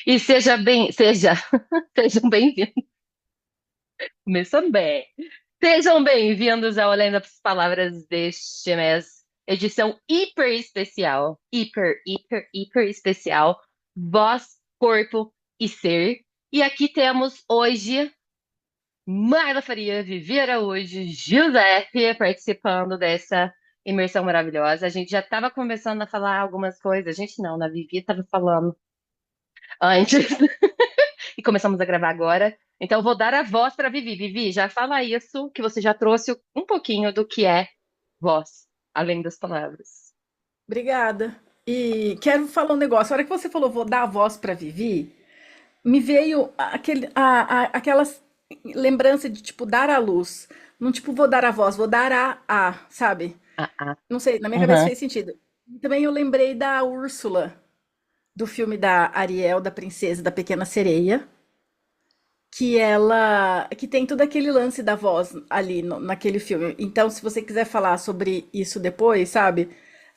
E sejam bem-vindos. Começando bem. Sejam bem-vindos ao Além das Palavras deste mês, edição hiper especial, hiper especial, Voz, Corpo e Ser. E aqui temos hoje Maila Faria, Vivi Araújo, Giuseppe participando dessa imersão maravilhosa. A gente já estava começando a falar algumas coisas, a gente não, na Vivi estava falando antes. E começamos a gravar agora. Então, eu vou dar a voz para Vivi. Vivi, já fala isso, que você já trouxe um pouquinho do que é voz, além das palavras. Obrigada. E quero falar um negócio. A hora que você falou, vou dar a voz para Vivi, me veio aquelas lembrança de tipo dar a luz. Não tipo vou dar a voz, vou dar sabe? Ah. Não sei, na minha cabeça Uhum. fez sentido. E também eu lembrei da Úrsula, do filme da Ariel, da Princesa, da Pequena Sereia, que tem todo aquele lance da voz ali naquele filme. Então, se você quiser falar sobre isso depois, sabe?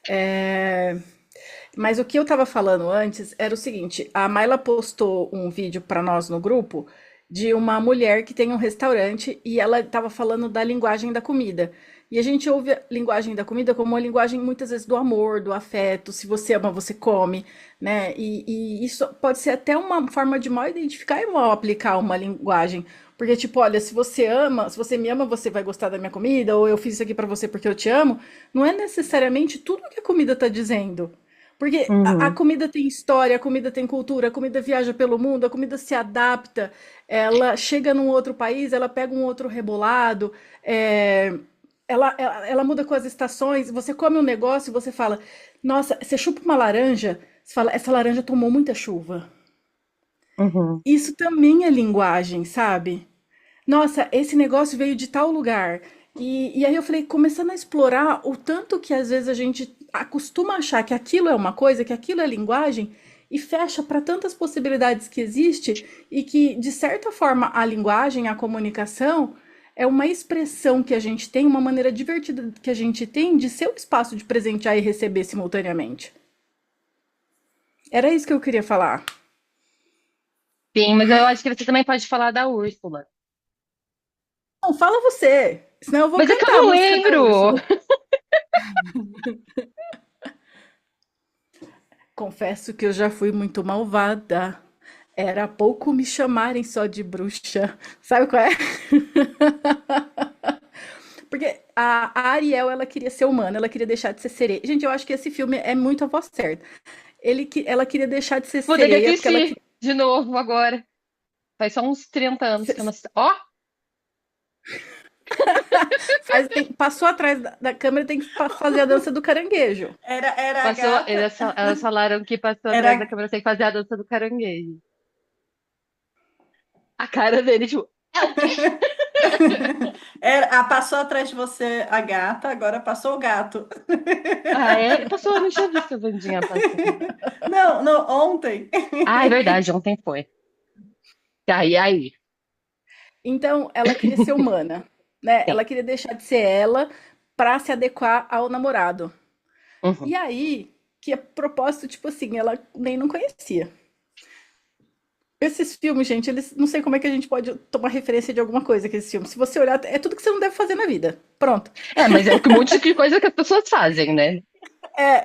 É, Mas o que eu tava falando antes era o seguinte: a Mayla postou um vídeo para nós no grupo de uma mulher que tem um restaurante e ela tava falando da linguagem da comida. E a gente ouve a linguagem da comida como uma linguagem muitas vezes do amor, do afeto, se você ama, você come, né? E isso pode ser até uma forma de mal identificar e mal aplicar uma linguagem. Porque, tipo, olha, se você ama, se você me ama, você vai gostar da minha comida, ou eu fiz isso aqui pra você porque eu te amo. Não é necessariamente tudo que a comida tá dizendo. Porque a Uhum. comida tem história, a comida tem cultura, a comida viaja pelo mundo, a comida se adapta, ela chega num outro país, ela pega um outro rebolado, ela muda com as estações. Você come um negócio e você fala, nossa, você chupa uma laranja, você fala, essa laranja tomou muita chuva. Uhum. Isso também é linguagem, sabe? Nossa, esse negócio veio de tal lugar. E aí eu falei, começando a explorar o tanto que às vezes a gente acostuma achar que aquilo é uma coisa, que aquilo é linguagem, e fecha para tantas possibilidades que existe, e que, de certa forma, a linguagem, a comunicação, é uma expressão que a gente tem, uma maneira divertida que a gente tem de ser o espaço de presentear e receber simultaneamente. Era isso que eu queria falar. Sim, mas eu acho que você também pode falar da Úrsula. Não, fala você, senão eu vou Mas é que eu cantar a não música da lembro! Úrsula. Confesso que eu já fui muito malvada. Era pouco me chamarem só de bruxa. Sabe qual é? Porque a Ariel, ela queria ser humana, ela queria deixar de ser sereia. Gente, eu acho que esse filme é muito a voz certa. Ela queria deixar de ser Vou ter que sereia, porque ela assistir queria. de novo agora. Faz só uns 30 anos que eu não assisto. Ó, Passou atrás da câmera, tem que fazer a dança do caranguejo. Era a passou. gata, Elas falaram que passou atrás da era, câmera sem fazer a dança do caranguejo. A cara dele, tipo, é o quê? passou atrás de você a gata, agora passou o gato. Ah, é? Passou, eu não tinha visto a Wandinha passando. Não, não, ontem. Ah, é verdade, ontem foi. Tá, e aí? Então, ela queria ser humana, né? Sim. Ela queria deixar de ser ela para se adequar ao namorado. Uhum. E aí, que a propósito, tipo assim, ela nem não conhecia. Esses filmes, gente, eles não sei como é que a gente pode tomar referência de alguma coisa que esses filmes. Se você olhar, é tudo que você não deve fazer na vida. Pronto. É, mas é um monte de coisa que as pessoas fazem, né?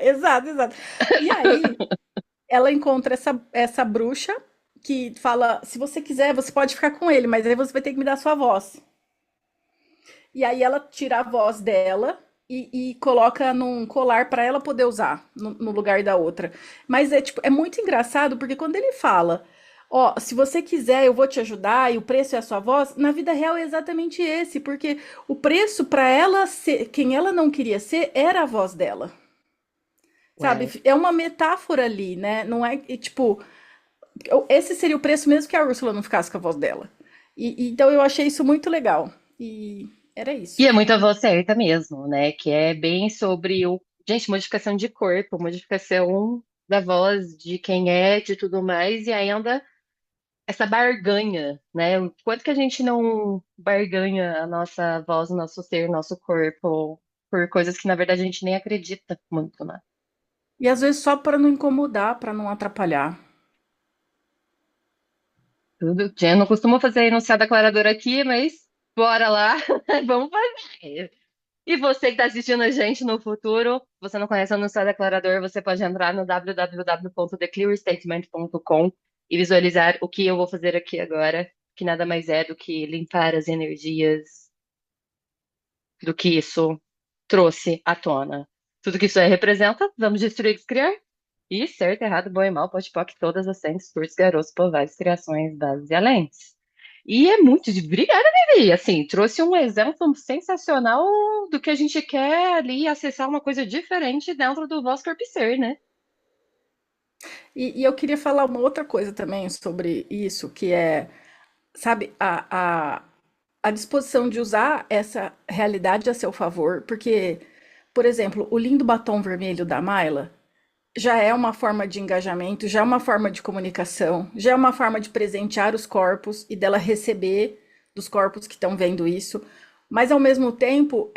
Exato, exato. E aí, ela encontra essa bruxa que fala: se você quiser, você pode ficar com ele, mas aí você vai ter que me dar sua voz. E aí ela tira a voz dela e coloca num colar para ela poder usar no lugar da outra. Mas é tipo, é muito engraçado porque quando ele fala, ó, se você quiser, eu vou te ajudar e o preço é a sua voz, na vida real é exatamente esse, porque o preço para ela ser quem ela não queria ser era a voz dela. Sabe? Ué. É uma metáfora ali, né? Não é tipo, esse seria o preço mesmo que a Úrsula não ficasse com a voz dela. Então eu achei isso muito legal. E era E isso. é muito a voz certa mesmo, né? Que é bem sobre o. Gente, modificação de corpo, modificação da voz, de quem é, de tudo mais, e ainda essa barganha, né? O quanto que a gente não barganha a nossa voz, o nosso ser, o nosso corpo, por coisas que na verdade a gente nem acredita muito, né? E às vezes só para não incomodar, para não atrapalhar. Tudo. Eu não costumo fazer enunciado declarador aqui, mas bora lá, vamos fazer. E você que está assistindo a gente no futuro, você não conhece o enunciado declarador, você pode entrar no www.theclearstatement.com e visualizar o que eu vou fazer aqui agora, que nada mais é do que limpar as energias do que isso trouxe à tona. Tudo que isso aí representa, vamos destruir e descriar. E certo, errado, bom e mal, pode poc, todas as sentes, cursos, garotos, povais, criações, bases e alentes. E é muito de... Obrigada, Vivi. Assim, trouxe um exemplo sensacional do que a gente quer ali acessar uma coisa diferente dentro do vosso corpo e ser, né? E eu queria falar uma outra coisa também sobre isso, que é, sabe, a disposição de usar essa realidade a seu favor, porque, por exemplo, o lindo batom vermelho da Mayla já é uma forma de engajamento, já é uma forma de comunicação, já é uma forma de presentear os corpos e dela receber dos corpos que estão vendo isso. Mas ao mesmo tempo,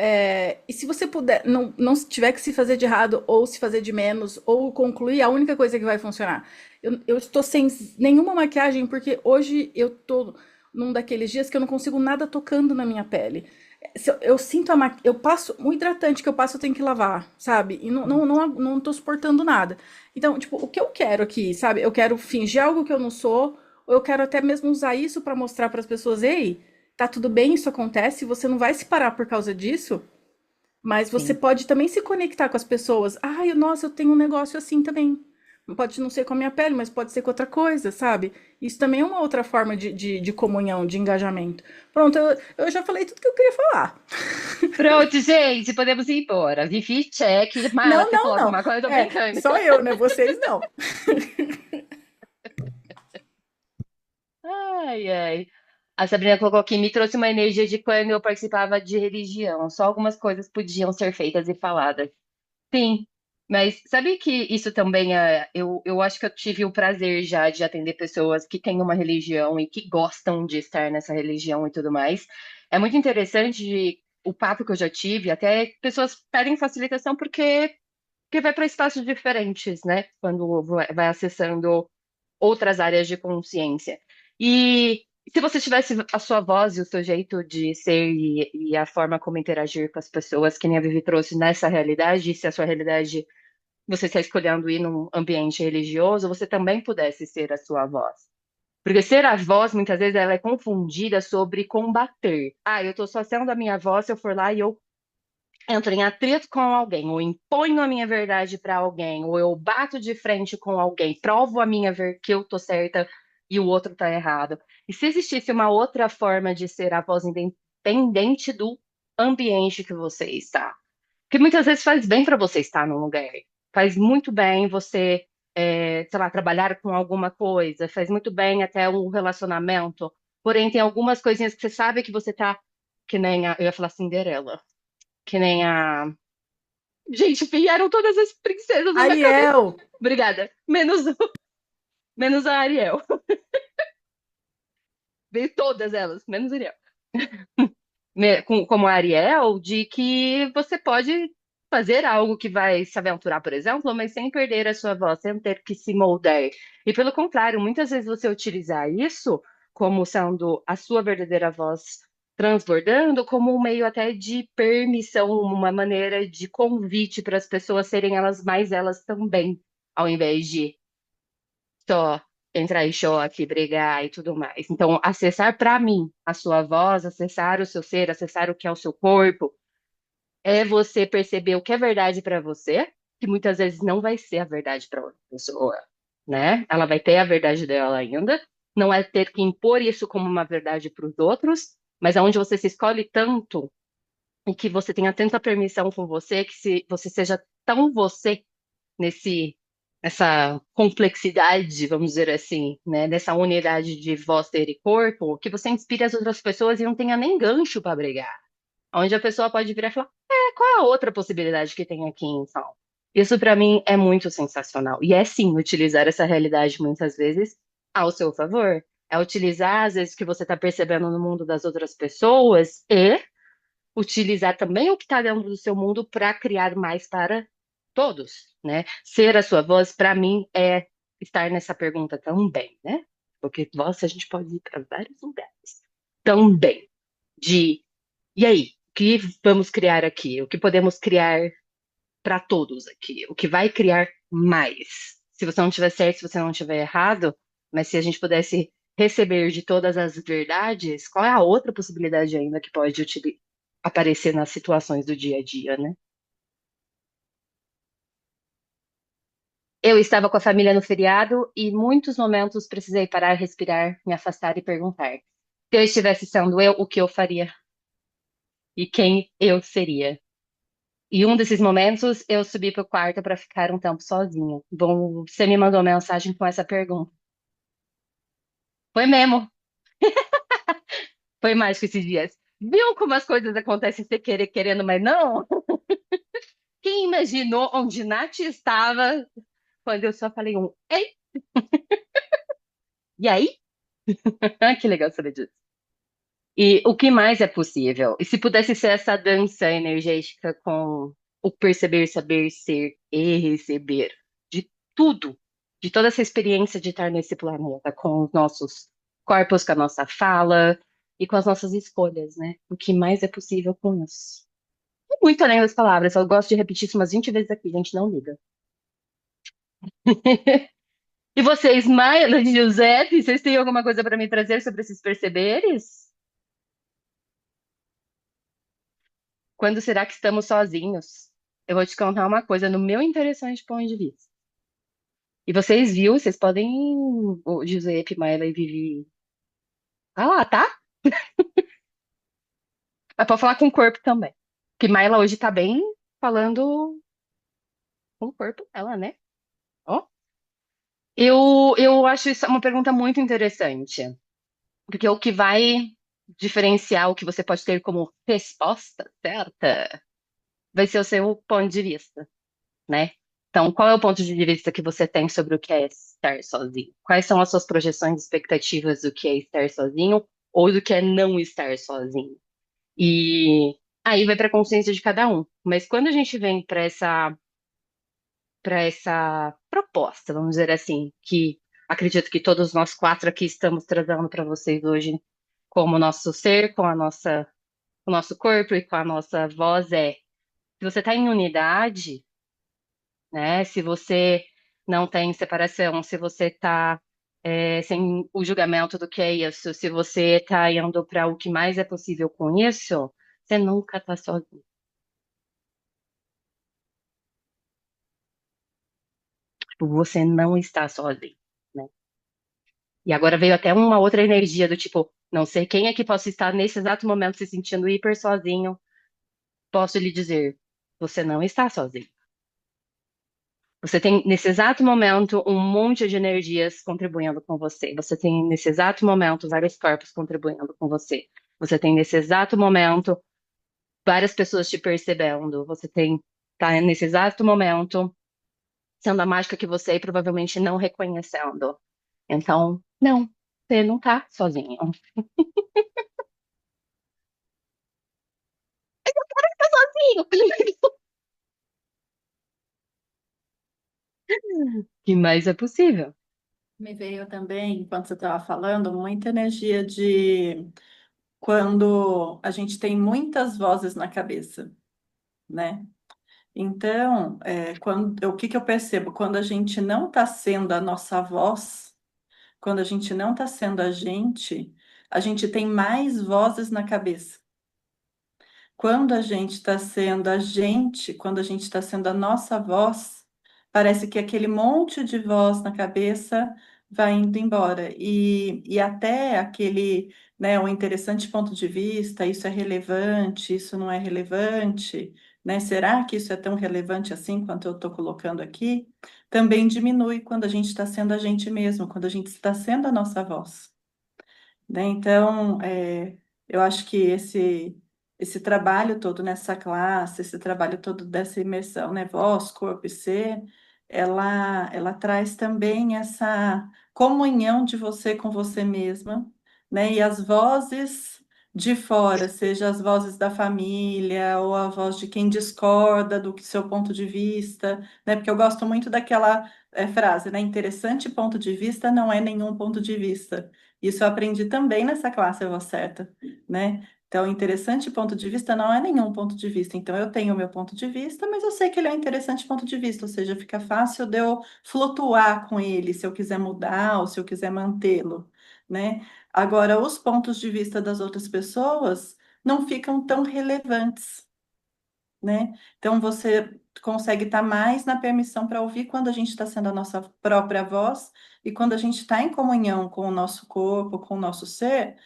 e se você puder, não tiver que se fazer de errado, ou se fazer de menos, ou concluir, a única coisa que vai funcionar. Eu estou sem nenhuma maquiagem, porque hoje eu tô num daqueles dias que eu não consigo nada tocando na minha pele. Se eu sinto eu passo um hidratante que eu passo, eu tenho que lavar, sabe? E não tô suportando nada. Então, tipo, o que eu quero aqui, sabe? Eu quero fingir algo que eu não sou, ou eu quero até mesmo usar isso para mostrar para as pessoas, ei, tá tudo bem, isso acontece, você não vai se parar por causa disso, mas você Sim. pode também se conectar com as pessoas. Ai, nossa, eu tenho um negócio assim também. Pode não ser com a minha pele, mas pode ser com outra coisa, sabe? Isso também é uma outra forma de comunhão, de engajamento. Pronto, eu já falei tudo que eu queria falar. Pronto, gente, podemos ir embora. Vivi, check. Mara, Não, você não, falou não. alguma coisa? Eu tô É, brincando. só eu, né? Vocês não. Ai, ai. A Sabrina colocou aqui, me trouxe uma energia de quando eu participava de religião. Só algumas coisas podiam ser feitas e faladas. Sim, mas sabe que isso também é. Eu acho que eu tive o prazer já de atender pessoas que têm uma religião e que gostam de estar nessa religião e tudo mais. É muito interessante o papo que eu já tive, até pessoas pedem facilitação porque vai para espaços diferentes, né? Quando vai acessando outras áreas de consciência. E se você tivesse a sua voz e o seu jeito de ser e a forma como interagir com as pessoas, que nem a Vivi trouxe nessa realidade, e se a sua realidade você está escolhendo ir num ambiente religioso, você também pudesse ser a sua voz. Porque ser a voz, muitas vezes, ela é confundida sobre combater. Ah, eu estou só sendo a minha voz se eu for lá e eu entro em atrito com alguém, ou imponho a minha verdade para alguém, ou eu bato de frente com alguém, provo a minha ver que eu tô certa e o outro tá errado. E se existisse uma outra forma de ser a voz independente do ambiente que você está? Porque muitas vezes faz bem para você estar num lugar. Faz muito bem você, sei lá, trabalhar com alguma coisa, faz muito bem até um relacionamento. Porém, tem algumas coisinhas que você sabe que você tá, que nem eu ia falar Cinderela, que nem a. Gente, vieram todas as princesas na minha cabeça. Ariel, Obrigada. Menos a Ariel. Veio todas elas, menos a Ariel. Como a Ariel, de que você pode fazer algo que vai se aventurar, por exemplo, mas sem perder a sua voz, sem ter que se moldar. E pelo contrário, muitas vezes você utilizar isso como sendo a sua verdadeira voz transbordando, como um meio até de permissão, uma maneira de convite para as pessoas serem elas mais elas também, ao invés de só entrar em choque, brigar e tudo mais. Então, acessar para mim a sua voz, acessar o seu ser, acessar o que é o seu corpo, é você perceber o que é verdade para você, que muitas vezes não vai ser a verdade para outra pessoa, né? Ela vai ter a verdade dela ainda, não é ter que impor isso como uma verdade para os outros, mas aonde você se escolhe tanto e que você tenha tanta permissão com você, que se você seja tão você nesse essa complexidade, vamos dizer assim, né, nessa unidade de voz, ter e corpo, que você inspire as outras pessoas e não tenha nem gancho para brigar. Onde a pessoa pode virar e falar, qual é a outra possibilidade que tem aqui, então? Isso para mim é muito sensacional. E é sim utilizar essa realidade muitas vezes ao seu favor. É utilizar, às vezes, o que você está percebendo no mundo das outras pessoas e utilizar também o que está dentro do seu mundo para criar mais para todos, né? Ser a sua voz, para mim, é estar nessa pergunta também, né? porque, nossa, a gente pode ir para vários lugares. Também, de, e aí, o que vamos criar aqui? O que podemos criar para todos aqui? O que vai criar mais? Se você não tiver certo, se você não tiver errado, mas se a gente pudesse receber de todas as verdades, qual é a outra possibilidade ainda que pode aparecer nas situações do dia a dia, né? Eu estava com a família no feriado e muitos momentos precisei parar, respirar, me afastar e perguntar: se eu estivesse sendo eu, o que eu faria? E quem eu seria? E um desses momentos eu subi pro quarto para ficar um tempo sozinha. Bom, você me mandou mensagem com essa pergunta. Foi mesmo, foi mágico esses dias. Viu como as coisas acontecem sem querer, querendo, mas não? Quem imaginou onde Nath estava quando eu só falei um ei? E aí? Que legal saber disso. E o que mais é possível? E se pudesse ser essa dança energética com o perceber, saber, ser e receber de tudo, de toda essa experiência de estar nesse planeta, com os nossos corpos, com a nossa fala e com as nossas escolhas, né? O que mais é possível com isso? E muito além das palavras, eu gosto de repetir isso umas 20 vezes aqui, gente, não liga. E vocês, Maila e Giuseppe, vocês têm alguma coisa para me trazer sobre esses perceberes? Quando será que estamos sozinhos? Eu vou te contar uma coisa no meu interessante ponto de vista. E vocês viu, vocês podem, o Giuseppe, Maila e Vivi. Ah lá, tá? Mas pode falar com o corpo também. Que Maila hoje tá bem falando com o corpo dela, né? Ó. Eu acho isso uma pergunta muito interessante. Porque o que vai diferenciar o que você pode ter como resposta certa vai ser o seu ponto de vista, né? Então, qual é o ponto de vista que você tem sobre o que é estar sozinho? Quais são as suas projeções e expectativas do que é estar sozinho ou do que é não estar sozinho? E aí vai para a consciência de cada um. Mas quando a gente vem para essa proposta, vamos dizer assim, que acredito que todos nós quatro aqui estamos trazendo para vocês hoje, como nosso ser, com o nosso corpo e com a nossa voz é, se você está em unidade, né? Se você não tem separação, se você está sem o julgamento do que é isso, se você está indo para o que mais é possível com isso, você nunca está sozinho. Tipo, você não está sozinho, né? E agora veio até uma outra energia do tipo, não sei quem é que possa estar nesse exato momento se sentindo hiper sozinho, posso lhe dizer, você não está sozinho. Você tem, nesse exato momento, um monte de energias contribuindo com você. Você tem, nesse exato momento, vários corpos contribuindo com você. Você tem, nesse exato momento, várias pessoas te percebendo. Você tem, tá, nesse exato momento, sendo a mágica que você é e provavelmente não reconhecendo. Então, não, você não tá sozinho. O que mais é possível? Me veio também, enquanto você estava falando, muita energia de quando a gente tem muitas vozes na cabeça, né? Então, o que que eu percebo? Quando a gente não está sendo a nossa voz, quando a gente não está sendo a gente tem mais vozes na cabeça. Quando a gente está sendo a gente, quando a gente está sendo a nossa voz, parece que aquele monte de voz na cabeça vai indo embora. E até aquele, né, um interessante ponto de vista, isso é relevante, isso não é relevante, né? Será que isso é tão relevante assim quanto eu estou colocando aqui? Também diminui quando a gente está sendo a gente mesmo, quando a gente está sendo a nossa voz, né? Então, eu acho que esse trabalho todo nessa classe, esse trabalho todo dessa imersão, né, voz, corpo e ser, ela traz também essa comunhão de você com você mesma, né? E as vozes de fora, seja as vozes da família ou a voz de quem discorda do seu ponto de vista, né? Porque eu gosto muito daquela frase, né? Interessante ponto de vista não é nenhum ponto de vista. Isso eu aprendi também nessa classe, eu vou certa, né? Então, interessante ponto de vista não é nenhum ponto de vista. Então, eu tenho o meu ponto de vista, mas eu sei que ele é um interessante ponto de vista, ou seja, fica fácil de eu flutuar com ele, se eu quiser mudar ou se eu quiser mantê-lo, né? Agora, os pontos de vista das outras pessoas não ficam tão relevantes, né? Então você consegue estar mais na permissão para ouvir quando a gente está sendo a nossa própria voz e quando a gente está em comunhão com o nosso corpo, com o nosso ser,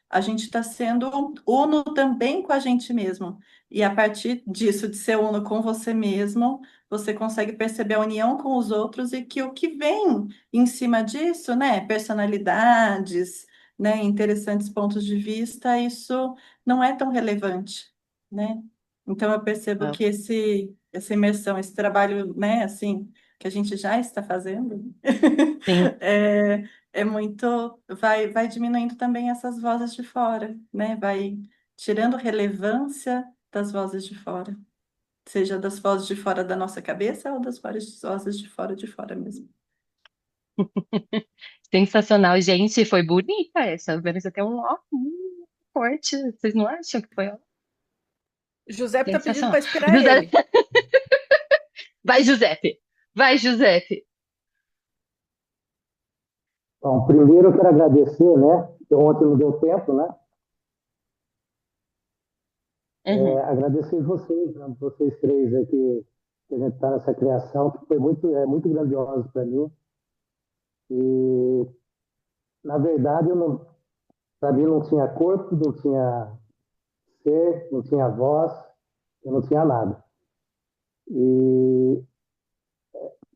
a gente está sendo uno também com a gente mesmo. E a partir disso, de ser uno com você mesmo, você consegue perceber a união com os outros e que o que vem em cima disso, né, personalidades, né, interessantes pontos de vista, isso não é tão relevante, né? Então eu percebo Ah, que essa imersão, esse trabalho, né, assim, que a gente já está fazendo, sim. é muito, vai diminuindo também essas vozes de fora, né? Vai tirando relevância das vozes de fora, seja das vozes de fora da nossa cabeça ou das vozes de fora mesmo. Sensacional, gente. Foi bonita essa. Você tem um ó muito forte. Vocês não acham que foi ó, Giuseppe tá pedindo sensacional? para inspirar José... ele. Vai, Giuseppe. Vai, Giuseppe. Bom, primeiro eu quero agradecer, né? Que ontem não deu tempo, né? Uhum. Agradecer vocês, né, vocês três aqui, que a gente está nessa criação, que foi muito grandiosa para mim. E, na verdade, para mim não tinha corpo, não tinha ser, não tinha voz, eu não tinha nada. E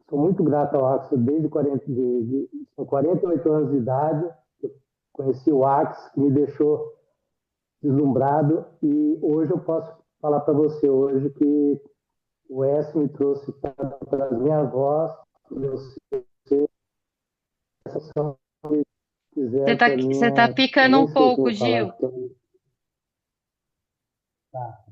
sou muito grato ao Axel desde com 48 anos de idade. Eu conheci o Axel, que me deixou deslumbrado, e hoje eu posso falar para você hoje que o S me trouxe para as minhas avós, meu ser, essa são que fizeram para mim, Você tá eu picando nem um sei pouco, como falar. Gil. Então, tá.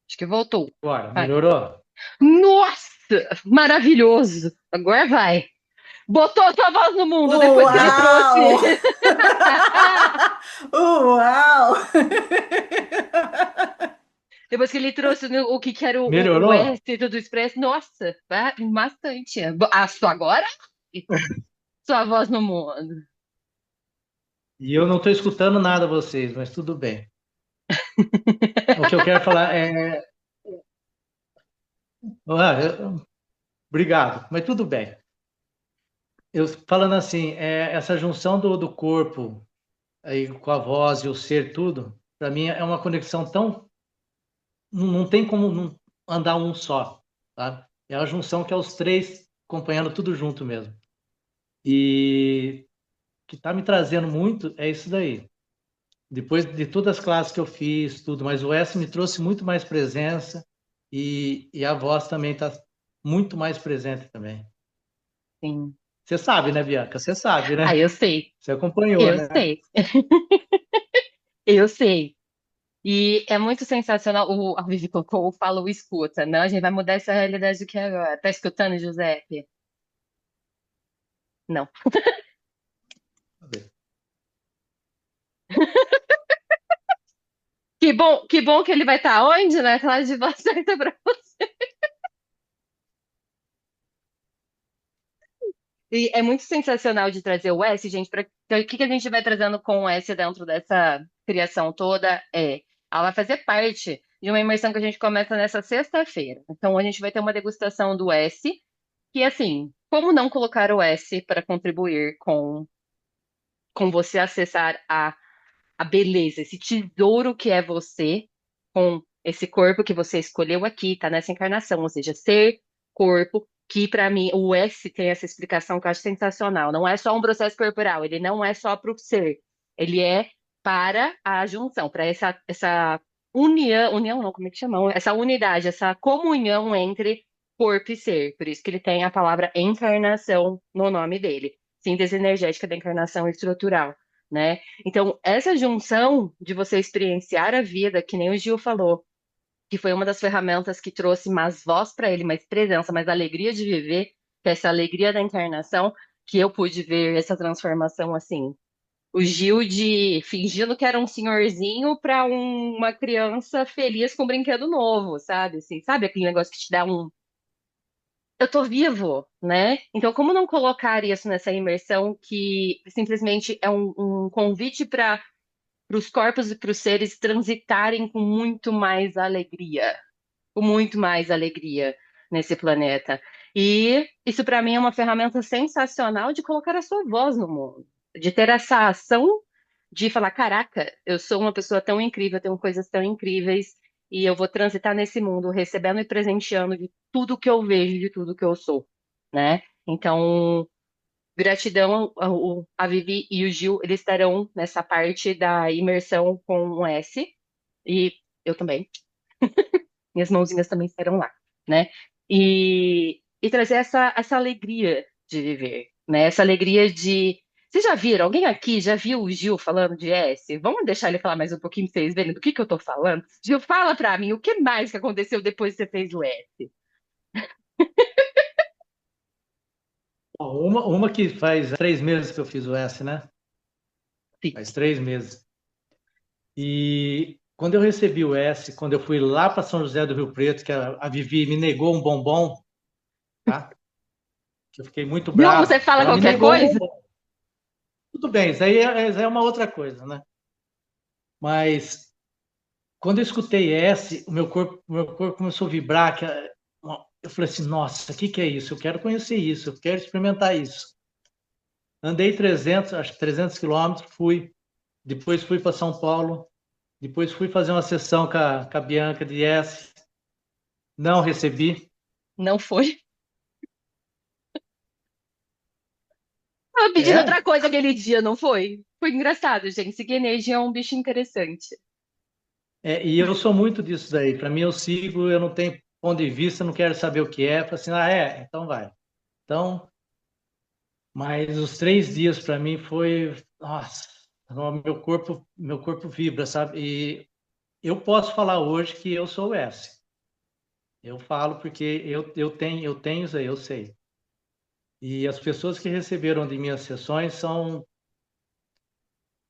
Acho que voltou. Agora, Vai. melhorou? Nossa! Maravilhoso. Agora vai. Botou sua voz no mundo depois que ele trouxe. Uau! Uau! Depois que ele trouxe o que era o Melhorou? S e tudo expresso. Nossa, bastante. Só agora sua voz no mundo. E eu não estou escutando nada vocês, mas tudo bem. O que eu quero falar é. Obrigado, mas tudo bem. Eu falando assim, essa junção do corpo aí com a voz e o ser, tudo, para mim é uma conexão tão. Não tem como não andar um só, tá? É a junção que é os três acompanhando tudo junto mesmo. E o que está me trazendo muito é isso daí. Depois de todas as classes que eu fiz, tudo, mas o S me trouxe muito mais presença e a voz também está muito mais presente também. Sim. Você sabe, né, Bianca? Você sabe, Ah, né? eu sei. Você acompanhou, Eu né? sei. Eu sei. E é muito sensacional. A Vivi colocou, fala o escuta. Não, a gente vai mudar essa realidade aqui agora. Tá escutando, Giuseppe? Não. Que bom que ele vai estar onde? Na classe de voz certa pra você. E é muito sensacional de trazer o S, gente. Então, o que que a gente vai trazendo com o S dentro dessa criação toda? Ela vai fazer parte de uma imersão que a gente começa nessa sexta-feira. Então, a gente vai ter uma degustação do S, que assim, como não colocar o S para contribuir com você acessar a beleza, esse tesouro que é você, com esse corpo que você escolheu aqui, tá nessa encarnação, ou seja, ser corpo, que para mim o S tem essa explicação que eu acho sensacional. Não é só um processo corporal, ele não é só para o ser, ele é para a junção, para essa união não, como é que chamam? Essa unidade, essa comunhão entre corpo e ser. Por isso que ele tem a palavra encarnação no nome dele. Síntese energética da encarnação estrutural, né? Então, essa junção de você experienciar a vida, que nem o Gil falou, que foi uma das ferramentas que trouxe mais voz para ele, mais presença, mais alegria de viver, que é essa alegria da encarnação, que eu pude ver essa transformação assim. O Gil de fingindo que era um senhorzinho para uma criança feliz com um brinquedo novo, sabe? Assim, sabe aquele negócio que te dá um eu tô vivo, né? Então, como não colocar isso nessa imersão que simplesmente é um convite para os corpos e para os seres transitarem com muito mais alegria nesse planeta. E isso para mim é uma ferramenta sensacional de colocar a sua voz no mundo, de ter essa ação de falar, caraca, eu sou uma pessoa tão incrível, tenho coisas tão incríveis e eu vou transitar nesse mundo recebendo e presenteando de tudo que eu vejo, de tudo que eu sou, né? Então, gratidão, a Vivi e o Gil, eles estarão nessa parte da imersão com um S e eu também. Minhas mãozinhas também estarão lá, né? E trazer essa alegria de viver, né? Essa alegria de. Vocês já viram? Alguém aqui já viu o Gil falando de S? Vamos deixar ele falar mais um pouquinho pra vocês verem do que eu tô falando? Gil, fala pra mim, o que mais que aconteceu depois que você fez o S? Bom, uma que faz 3 meses que eu fiz o S, né? Sim. Faz 3 meses. E quando eu recebi o S, quando eu fui lá para São José do Rio Preto, que a Vivi me negou um bombom, tá? Que eu fiquei muito Viu como você bravo. fala Ela me qualquer negou um coisa? bombom. Tudo bem, isso aí é uma outra coisa, né? Mas quando eu escutei S, o meu corpo começou a vibrar. Eu falei assim, nossa, o que é isso? Eu quero conhecer isso, eu quero experimentar isso. Andei 300, acho que 300 quilômetros, fui. Depois fui para São Paulo. Depois fui fazer uma sessão com a Bianca de S. Não recebi. Não foi. Tava pedindo É, outra coisa aquele dia, não foi? Foi engraçado, gente. Seguir energia é um bicho interessante. e eu sou muito disso daí. Para mim, eu sigo, eu não tenho ponto de vista, não quero saber o que é. Falei assim, então vai. Então, mas os 3 dias para mim foi, nossa, meu corpo vibra, sabe? E eu posso falar hoje que eu sou o S. Eu falo porque eu tenho isso aí, eu sei. E as pessoas que receberam de minhas sessões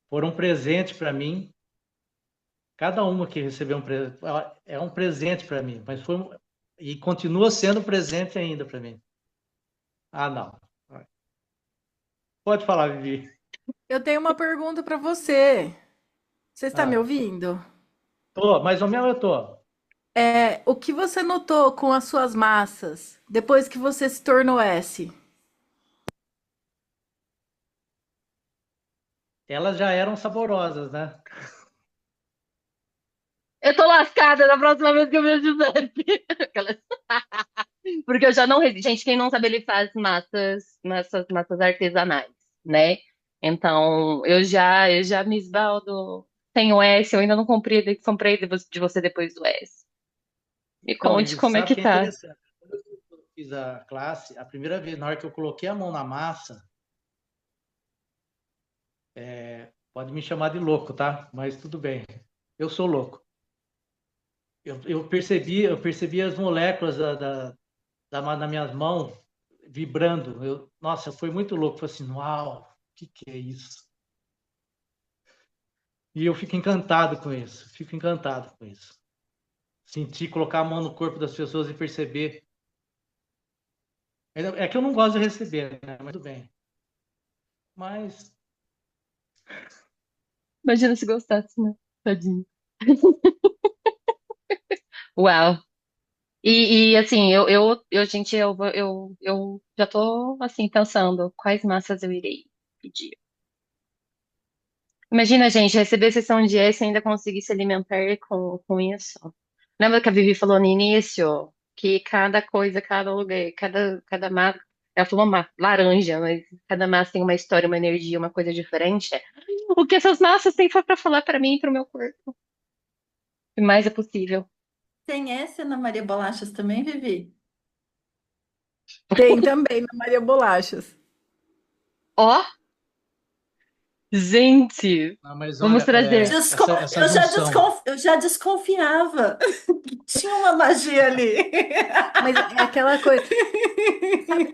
foram presentes para mim. Cada uma que recebeu é um presente para mim, e continua sendo presente ainda para mim. Ah, não. Pode falar, Vivi. Eu tenho uma pergunta para você. Você está me Ah, ouvindo? mais ou menos eu tô. O que você notou com as suas massas depois que você se tornou S? Elas já eram saborosas, né? Eu tô lascada na próxima vez que eu vejo o Giuseppe. Porque eu já não resisto. Gente, quem não sabe, ele faz massas artesanais, né? Então, eu já me esbaldo. Tem o S, eu ainda não comprei de você depois do S. Me Então, conte Vivi, como é sabe que que é tá. interessante? Quando eu fiz a classe, a primeira vez, na hora que eu coloquei a mão na massa, pode me chamar de louco, tá? Mas tudo bem. Eu sou louco. Eu percebi as moléculas das minhas mãos vibrando. Nossa, foi muito louco. Foi assim, uau, o que é isso? E eu fico encantado com isso. Fico encantado com isso. Sentir, colocar a mão no corpo das pessoas e perceber. É que eu não gosto de receber, né? Mas tudo bem. Mas Imagina se gostasse, né? Tadinho. Uau. Assim, gente, eu já tô, assim, pensando quais massas eu irei pedir. Imagina, gente, receber sessão de S e ainda conseguir se alimentar com isso. Lembra que a Vivi falou no início que cada coisa, cada lugar, cada massa, ela falou laranja, mas cada massa tem uma história, uma energia, uma coisa diferente. O que essas massas têm para falar para mim e para o meu corpo? O mais é possível. Tem essa na Maria Bolachas também, Vivi? Tem também na Maria Bolachas. Ó, Gente, Não, mas vamos olha, trazer. essa junção. Eu já desconfiava que tinha uma magia ali. Mas é aquela coisa.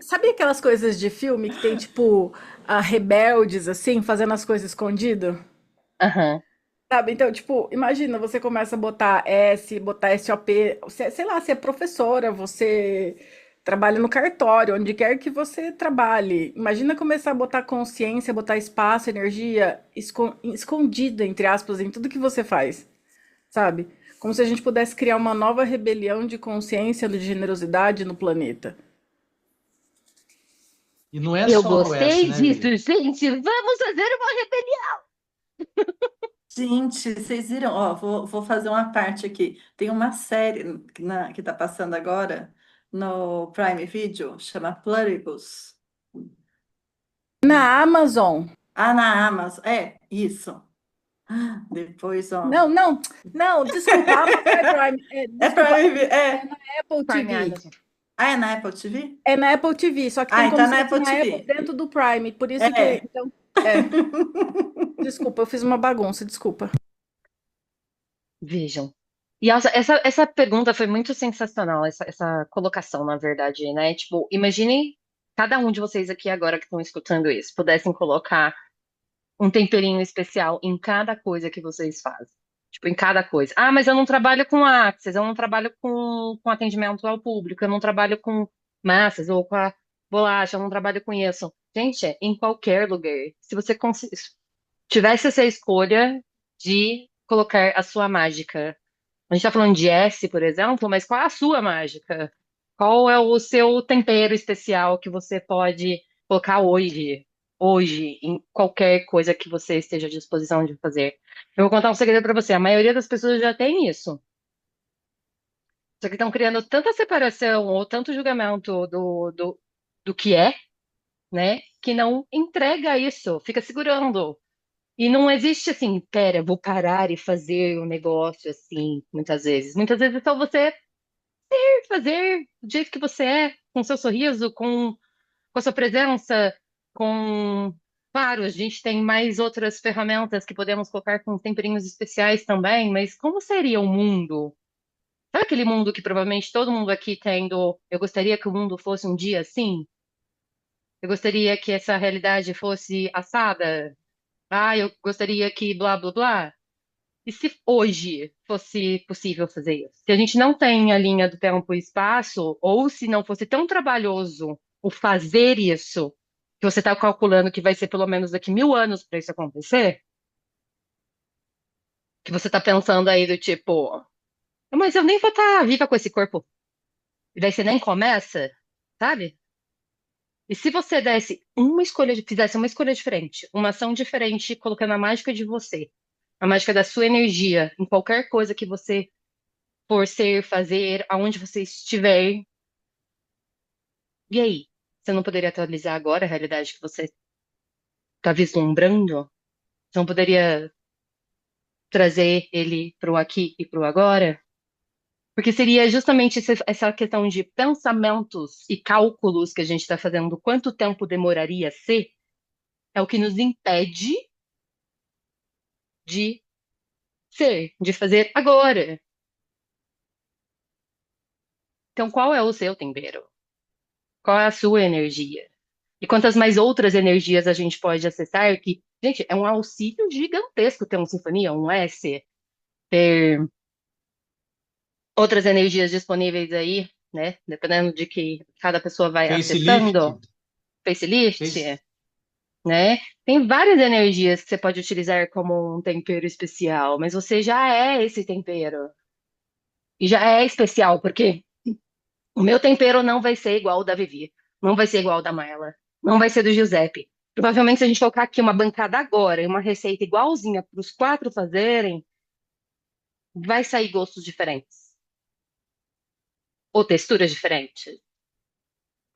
Sabe aquelas coisas de filme que tem, tipo, rebeldes, assim, fazendo as coisas escondido? Aham. Sabe? Então, tipo, imagina, você começa a botar S, botar SOP, sei lá, você é professora, você trabalha no cartório, onde quer que você trabalhe. Imagina começar a botar consciência, botar espaço, energia escondida, entre aspas, em tudo que você faz, sabe? Como se a gente pudesse criar uma nova rebelião de consciência, de generosidade no planeta. E não é Eu só o S, gostei né, disso, Vivi? gente. Vamos fazer uma rebelião. Gente, vocês viram? Ó, vou fazer uma parte aqui. Tem uma série que tá passando agora no Prime Video, chama Pluribus. Na Amazon. Ah, na Amazon. É, isso. Depois, ó. Não, não, não, desculpa, a Amazon é Prime, É desculpa, Prime, é é. na Apple Prime TV. Amazon. Ah, é na Apple TV? É na Apple TV, só que Ah, tem como então é se na fosse Apple na Apple TV. dentro do Prime, por isso que, É. então, desculpa, eu fiz uma bagunça, desculpa. Vejam. E essa pergunta foi muito sensacional, essa colocação, na verdade, né? Tipo, imaginem cada um de vocês aqui agora que estão escutando isso, pudessem colocar um temperinho especial em cada coisa que vocês fazem. Tipo, em cada coisa. Ah, mas eu não trabalho com Access, eu não trabalho com atendimento ao público, eu não trabalho com massas ou com a bolacha, eu não trabalho com isso. Gente, em qualquer lugar. Se você tivesse essa escolha de colocar a sua mágica. A gente tá falando de S, por exemplo, mas qual é a sua mágica? Qual é o seu tempero especial que você pode colocar hoje, em qualquer coisa que você esteja à disposição de fazer? Eu vou contar um segredo pra você. A maioria das pessoas já tem isso. Só que estão criando tanta separação ou tanto julgamento do que é, né? Que não entrega isso, fica segurando. E não existe assim, pera, vou parar e fazer um negócio assim, muitas vezes. Muitas vezes é só você fazer do jeito que você é, com seu sorriso, com a sua presença, com. Claro, a gente tem mais outras ferramentas que podemos colocar com temperinhos especiais também, mas como seria o mundo? Sabe aquele mundo que provavelmente todo mundo aqui tendo? Eu gostaria que o mundo fosse um dia assim? Eu gostaria que essa realidade fosse assada? Ah, eu gostaria que blá blá blá. E se hoje fosse possível fazer isso? Se a gente não tem a linha do tempo e espaço, ou se não fosse tão trabalhoso o fazer isso, que você está calculando que vai ser pelo menos daqui 1000 anos para isso acontecer, que você está pensando aí do tipo, mas eu nem vou estar viva com esse corpo. E daí você nem começa, sabe? E se você fizesse uma escolha diferente, uma ação diferente, colocando a mágica de você, a mágica da sua energia em qualquer coisa que você por ser, fazer, aonde você estiver. E aí? Você não poderia atualizar agora a realidade que você está vislumbrando? Você não poderia trazer ele para o aqui e para o agora? Porque seria justamente essa questão de pensamentos e cálculos que a gente está fazendo, quanto tempo demoraria a ser, é o que nos impede de ser, de fazer agora. Então, qual é o seu tempero? Qual é a sua energia? E quantas mais outras energias a gente pode acessar, que, gente, é um auxílio gigantesco ter uma sinfonia, um S, ter outras energias disponíveis aí, né? Dependendo de que cada pessoa vai Facelift. acessando, facelift, Face... né? Tem várias energias que você pode utilizar como um tempero especial, mas você já é esse tempero. E já é especial, porque o meu tempero não vai ser igual ao da Vivi, não vai ser igual ao da Marla, não vai ser do Giuseppe. Provavelmente, se a gente colocar aqui uma bancada agora e uma receita igualzinha para os quatro fazerem, vai sair gostos diferentes, ou texturas diferentes,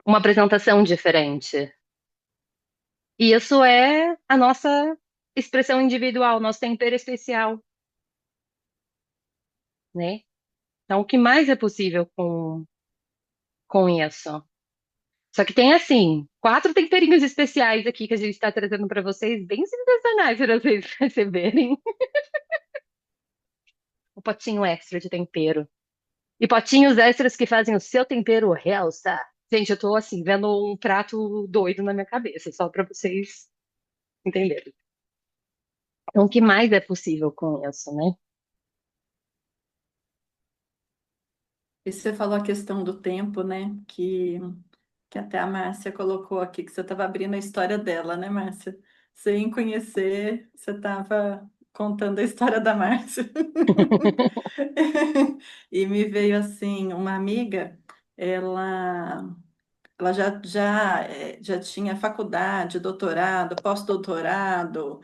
uma apresentação diferente. E isso é a nossa expressão individual, nosso tempero especial, né? Então, o que mais é possível com isso? Só que tem, assim, quatro temperinhos especiais aqui que a gente está trazendo para vocês, bem sensacionais para vocês receberem. O potinho extra de tempero. E potinhos extras que fazem o seu tempero realçar. Gente, eu tô, assim, vendo um prato doido na minha cabeça, só para vocês entenderem. Então, o que mais é possível com isso, né? E você falou a questão do tempo, né? Que até a Márcia colocou aqui, que você estava abrindo a história dela, né, Márcia? Sem conhecer, você estava contando a história da Márcia. E me veio assim, uma amiga, ela ela já tinha faculdade, doutorado, pós-doutorado,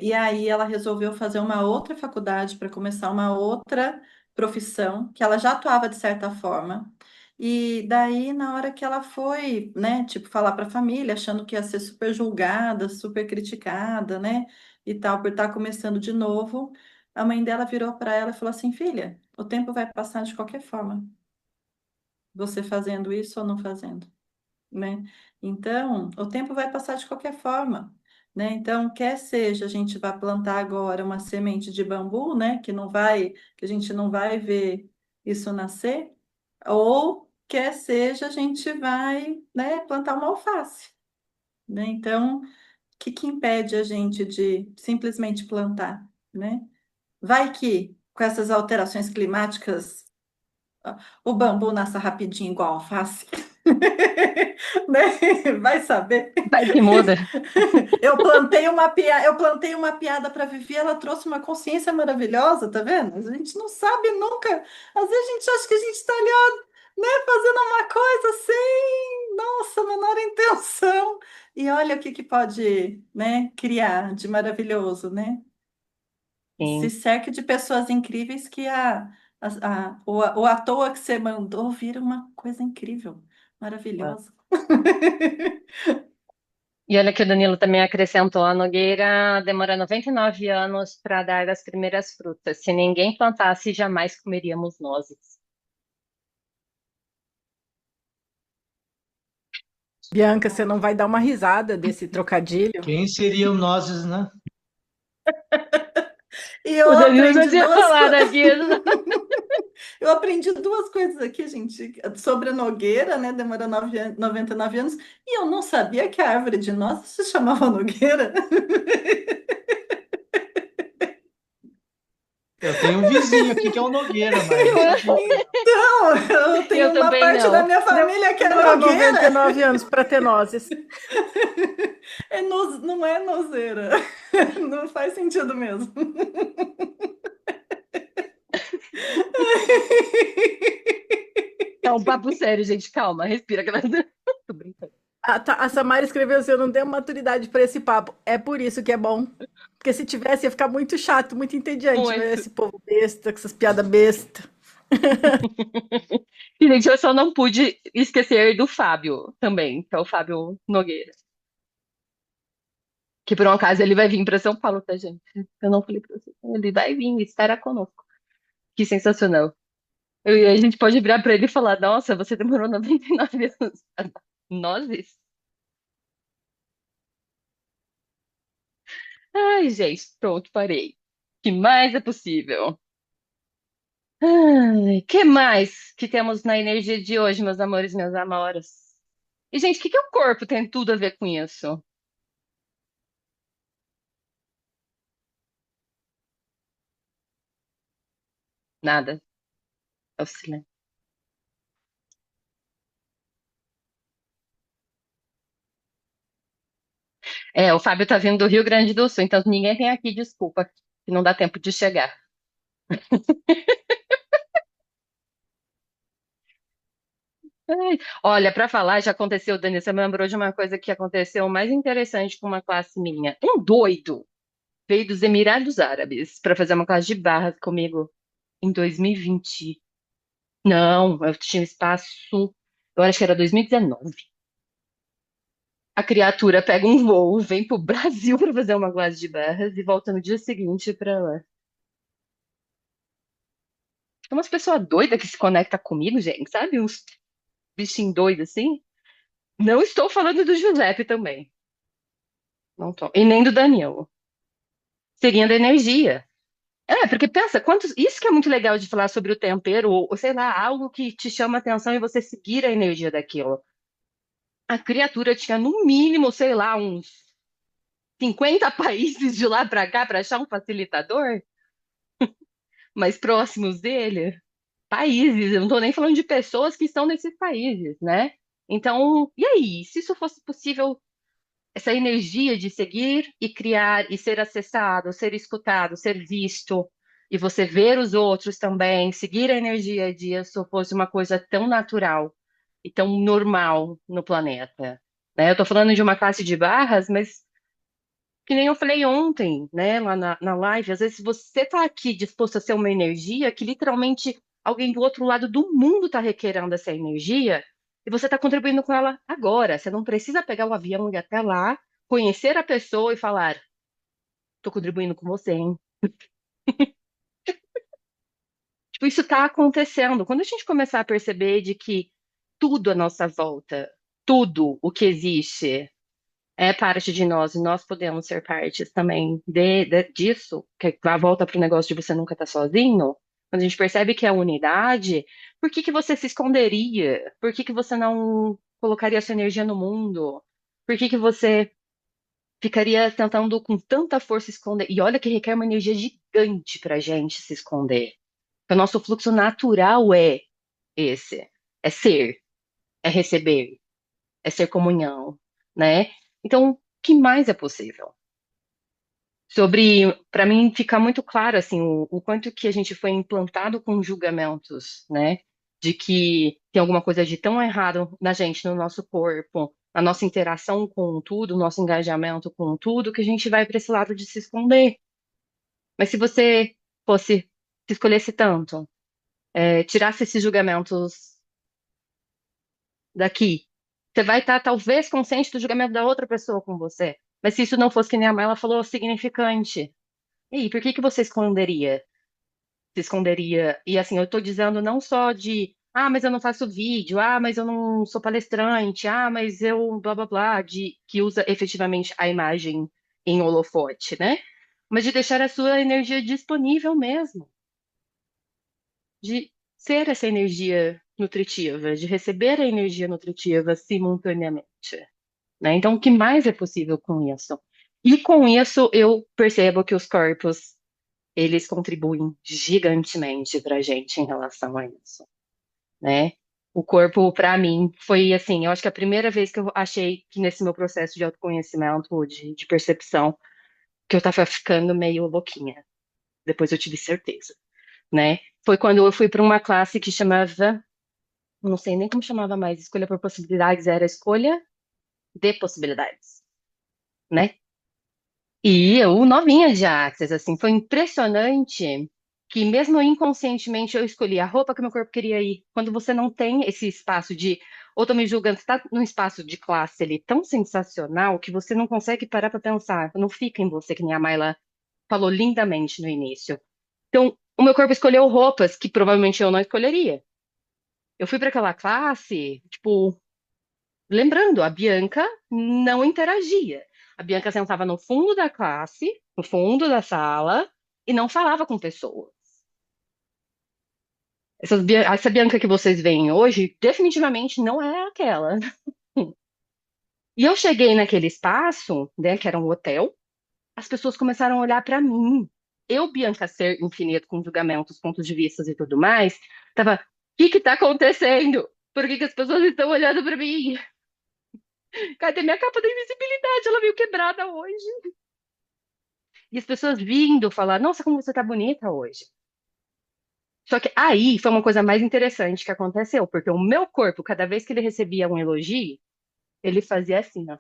e aí ela resolveu fazer uma outra faculdade para começar uma outra profissão, que ela já atuava de certa forma. E daí, na hora que ela foi, né, tipo, falar para a família, achando que ia ser super julgada, super criticada, né, e tal, por estar começando de novo, a mãe dela virou para ela e falou assim: Filha, o tempo vai passar de qualquer forma, você fazendo isso ou não fazendo, né? Então, o tempo vai passar de qualquer forma, né? Então, quer seja a gente vai plantar agora uma semente de bambu, né, que a gente não vai ver isso nascer, ou quer seja a gente vai, né, plantar uma alface, né? Então, o que que impede a gente de simplesmente plantar, né? Vai que com essas alterações climáticas o bambu nasce rapidinho igual alface. Né? Vai saber. Vai que muda. Eu plantei uma piada para Vivi, ela trouxe uma consciência maravilhosa, tá vendo? A gente não sabe nunca. Às vezes a gente acha que a gente está ali, ó, né, fazendo uma coisa sem, nossa, menor intenção. E olha o que que pode, né, criar de maravilhoso, né? Se Sim, cerque de pessoas incríveis que o à toa que você mandou vira uma coisa incrível, claro. maravilhosa. E olha que o Danilo também acrescentou, a Nogueira demora 99 anos para dar as primeiras frutas. Se ninguém plantasse, jamais comeríamos nozes. Bianca, você não vai dar uma risada desse trocadilho? Quem seriam nós, né? E O eu Danilo já aprendi tinha duas falado coisas. aqui. Eu aprendi duas coisas aqui, gente, sobre a Nogueira, né? Demora 99 anos. E eu não sabia que a árvore de nozes se chamava Nogueira. Eu tenho um vizinho aqui que é o Nogueira, mas eu não sabia. Então, eu tenho Eu uma também parte da não. minha família que é Demorou Nogueira. 99 anos para ter nozes. Não é nozeira. Não faz sentido mesmo. É um papo sério, gente. Calma, respira. Tô brincando. A Samara escreveu assim: eu não tenho maturidade para esse papo. É por isso que é bom. Porque se tivesse, ia ficar muito chato, muito entediante ver Muito. esse povo besta, com essas piadas bestas. E, gente, eu só não pude esquecer do Fábio também, que é o Fábio Nogueira. Que por um acaso ele vai vir para São Paulo, tá, gente? Eu não falei pra você. Ele vai vir, estará conosco. Que sensacional. A gente pode virar para ele e falar: Nossa, você demorou 99 anos. Nozes? Ai, gente, pronto, parei. Que mais é possível? Ai, que mais que temos na energia de hoje, meus amores, minhas amoras? E, gente, o que que o corpo tem tudo a ver com isso? Nada. É o silêncio. É, o Fábio tá vindo do Rio Grande do Sul, então ninguém tem aqui desculpa, que não dá tempo de chegar. Ai, olha, para falar, já aconteceu, Dani, você me lembrou de uma coisa que aconteceu mais interessante com uma classe minha. Um doido veio dos Emirados Árabes para fazer uma classe de barras comigo em 2020. Não, eu tinha espaço, eu acho que era 2019. A criatura pega um voo, vem pro Brasil para fazer uma classe de barras e volta no dia seguinte para lá. Tem umas pessoas doidas que se conectam comigo, gente, sabe? Uns bichinhos doidos assim. Não estou falando do Giuseppe também. Não tô. E nem do Danilo. Seguindo a energia. É, porque pensa, quantos. Isso que é muito legal de falar sobre o tempero, ou sei lá, algo que te chama atenção e você seguir a energia daquilo. A criatura tinha, no mínimo, sei lá, uns 50 países de lá pra cá para achar um facilitador mais próximos dele. Países, eu não tô nem falando de pessoas que estão nesses países, né? Então, e aí, se isso fosse possível, essa energia de seguir e criar e ser acessado, ser escutado, ser visto, e você ver os outros também, seguir a energia disso fosse uma coisa tão natural e tão normal no planeta, né? Eu tô falando de uma classe de barras, mas que nem eu falei ontem, né, lá na live, às vezes você tá aqui disposto a ser uma energia que literalmente alguém do outro lado do mundo tá requerendo essa energia e você tá contribuindo com ela agora. Você não precisa pegar o avião e ir até lá, conhecer a pessoa e falar, tô contribuindo com você, hein? Tipo, isso tá acontecendo. Quando a gente começar a perceber de que tudo à nossa volta, tudo o que existe é parte de nós e nós podemos ser partes também disso, que a volta para o negócio de você nunca estar sozinho. Quando a gente percebe que é unidade, por que que você se esconderia? Por que que você não colocaria sua energia no mundo? Por que que você ficaria tentando com tanta força esconder? E olha que requer uma energia gigante para a gente se esconder. Porque o nosso fluxo natural é esse, é ser, é receber, é ser comunhão, né? Então, o que mais é possível? Sobre, para mim, fica muito claro assim o quanto que a gente foi implantado com julgamentos, né? De que tem alguma coisa de tão errado na gente, no nosso corpo, na nossa interação com tudo, nosso engajamento com tudo, que a gente vai para esse lado de se esconder. Mas se você fosse, se escolhesse tanto, tirasse esses julgamentos daqui, você vai estar talvez consciente do julgamento da outra pessoa com você. Mas se isso não fosse que nem a mãe, ela falou, significante. E aí, por que que você esconderia? Se esconderia? E assim, eu tô dizendo não só de, mas eu não faço vídeo, mas eu não sou palestrante, mas eu blá blá blá, de que usa efetivamente a imagem em holofote, né? Mas de deixar a sua energia disponível mesmo, de ser essa energia nutritiva, de receber a energia nutritiva simultaneamente, né? Então, o que mais é possível com isso? E com isso, eu percebo que os corpos eles contribuem gigantemente para a gente em relação a isso, né? O corpo, para mim, foi assim, eu acho que a primeira vez que eu achei que nesse meu processo de autoconhecimento, de percepção, que eu tava ficando meio louquinha. Depois eu tive certeza, né? Foi quando eu fui para uma classe que chamava, não sei nem como chamava mais, escolha por possibilidades, era escolha de possibilidades, né? E eu, novinha de Axis, assim, foi impressionante que mesmo inconscientemente eu escolhi a roupa que meu corpo queria ir. Quando você não tem esse espaço de, ou tô me julgando, você tá num espaço de classe ali tão sensacional que você não consegue parar para pensar, não fica em você, que nem a Mayla falou lindamente no início. Então, o meu corpo escolheu roupas que provavelmente eu não escolheria. Eu fui para aquela classe, tipo, lembrando, a Bianca não interagia. A Bianca sentava no fundo da classe, no fundo da sala, e não falava com pessoas. Essa Bianca que vocês veem hoje, definitivamente não é aquela. E eu cheguei naquele espaço, né, que era um hotel, as pessoas começaram a olhar para mim. Eu, Bianca Ser infinito, com julgamentos, pontos de vista e tudo mais, tava, o que que tá acontecendo? Por que que as pessoas estão olhando para mim? Cadê minha capa da invisibilidade? Ela veio quebrada hoje. E as pessoas vindo falar, nossa, como você tá bonita hoje. Só que aí foi uma coisa mais interessante que aconteceu, porque o meu corpo, cada vez que ele recebia um elogio, ele fazia assim, ó.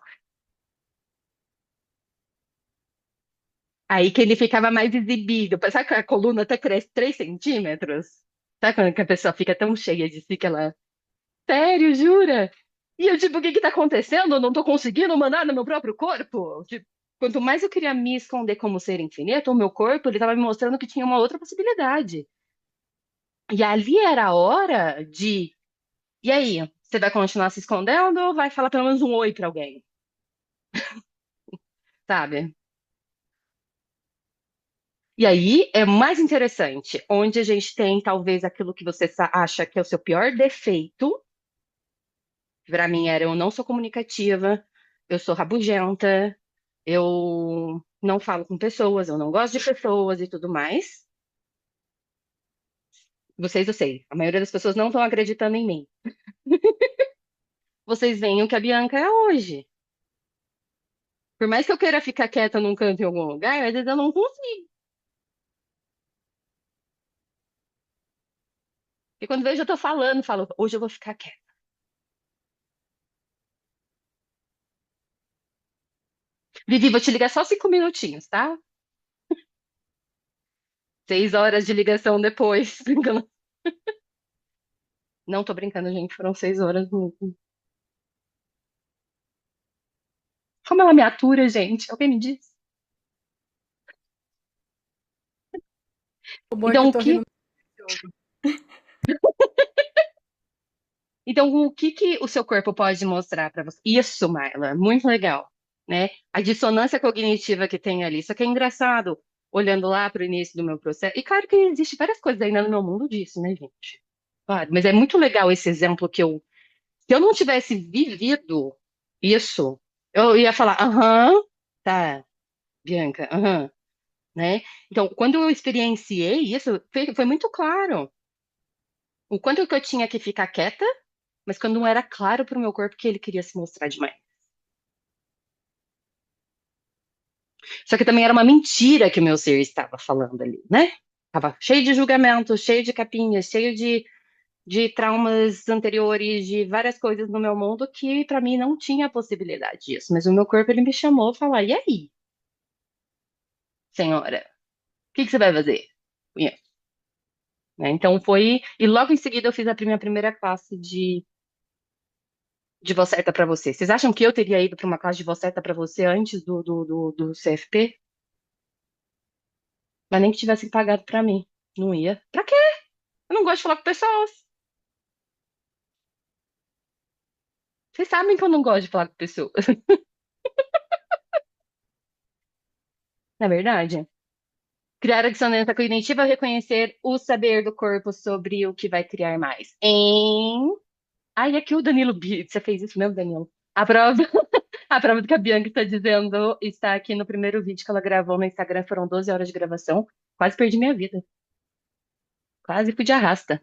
Aí que ele ficava mais exibido. Sabe que a coluna até cresce 3 centímetros? Sabe quando que a pessoa fica tão cheia de si que ela. Sério, jura? E eu, tipo, o que que tá acontecendo? Eu não tô conseguindo mandar no meu próprio corpo? Tipo, quanto mais eu queria me esconder como ser infinito, o meu corpo, ele tava me mostrando que tinha uma outra possibilidade. E ali era a hora de. E aí? Você vai continuar se escondendo ou vai falar pelo menos um oi pra alguém, sabe? E aí é mais interessante, onde a gente tem talvez aquilo que você acha que é o seu pior defeito. Pra mim era eu não sou comunicativa, eu sou rabugenta, eu não falo com pessoas, eu não gosto de pessoas e tudo mais. Vocês, eu sei, a maioria das pessoas não estão acreditando em mim. Vocês veem o que a Bianca é hoje. Por mais que eu queira ficar quieta num canto em algum lugar, às vezes eu não consigo. E quando vejo, eu tô falando, falo, hoje eu vou ficar quieta. Vivi, vou te ligar só 5 minutinhos, tá? 6 horas de ligação depois. Brincando. Não tô brincando, gente, foram 6 horas mesmo. Como ela me atura, gente? Alguém me diz? O bom é que Então, eu o tô rindo que, no jogo. então, o que que o seu corpo pode mostrar para você? Isso, Marla, muito legal, né? A dissonância cognitiva que tem ali. Só que é engraçado, olhando lá para o início do meu processo. E claro que existe várias coisas ainda no meu mundo disso, né, gente? Claro, mas é muito legal esse exemplo se eu não tivesse vivido isso, eu ia falar, aham, tá, Bianca, aham, né? Então, quando eu experienciei isso, foi muito claro o quanto que eu tinha que ficar quieta, mas quando não era claro para o meu corpo que ele queria se mostrar demais. Só que também era uma mentira que o meu ser estava falando ali, né? Tava cheio de julgamentos, cheio de capinhas, cheio de traumas anteriores, de várias coisas no meu mundo que para mim não tinha possibilidade disso. Mas o meu corpo ele me chamou a falar: e aí, senhora, o que que você vai fazer com isso? Né? Então foi. E logo em seguida eu fiz a minha primeira classe de voz certa para você. Vocês acham que eu teria ido para uma classe de voz certa para você antes do CFP? Mas nem que tivessem pagado para mim. Não ia. Pra quê? Eu não gosto de falar com pessoas. Vocês sabem que eu não gosto de falar com pessoas, não é verdade? Criar a dissonância cognitiva é reconhecer o saber do corpo sobre o que vai criar mais. Ai, aqui o Danilo Você fez isso mesmo, Danilo? A prova, a prova do que a Bianca está dizendo está aqui no primeiro vídeo que ela gravou no Instagram. Foram 12 horas de gravação. Quase perdi minha vida. Quase fui de arrasta.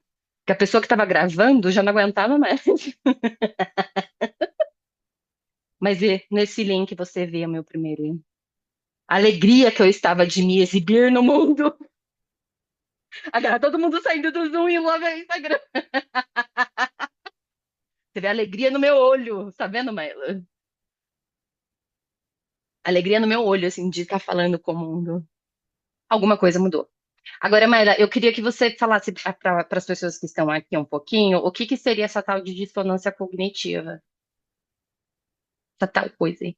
Que a pessoa que estava gravando já não aguentava mais. Mas nesse link você vê o meu primeiro. A alegria que eu estava de me exibir no mundo. Agora todo mundo saindo do Zoom e lá vem o Instagram. Você vê a alegria no meu olho, tá vendo, Maila? Alegria no meu olho, assim, de estar falando com o mundo. Alguma coisa mudou. Agora, Maila, eu queria que você falasse para as pessoas que estão aqui um pouquinho o que que seria essa tal de dissonância cognitiva. Essa tal coisa aí.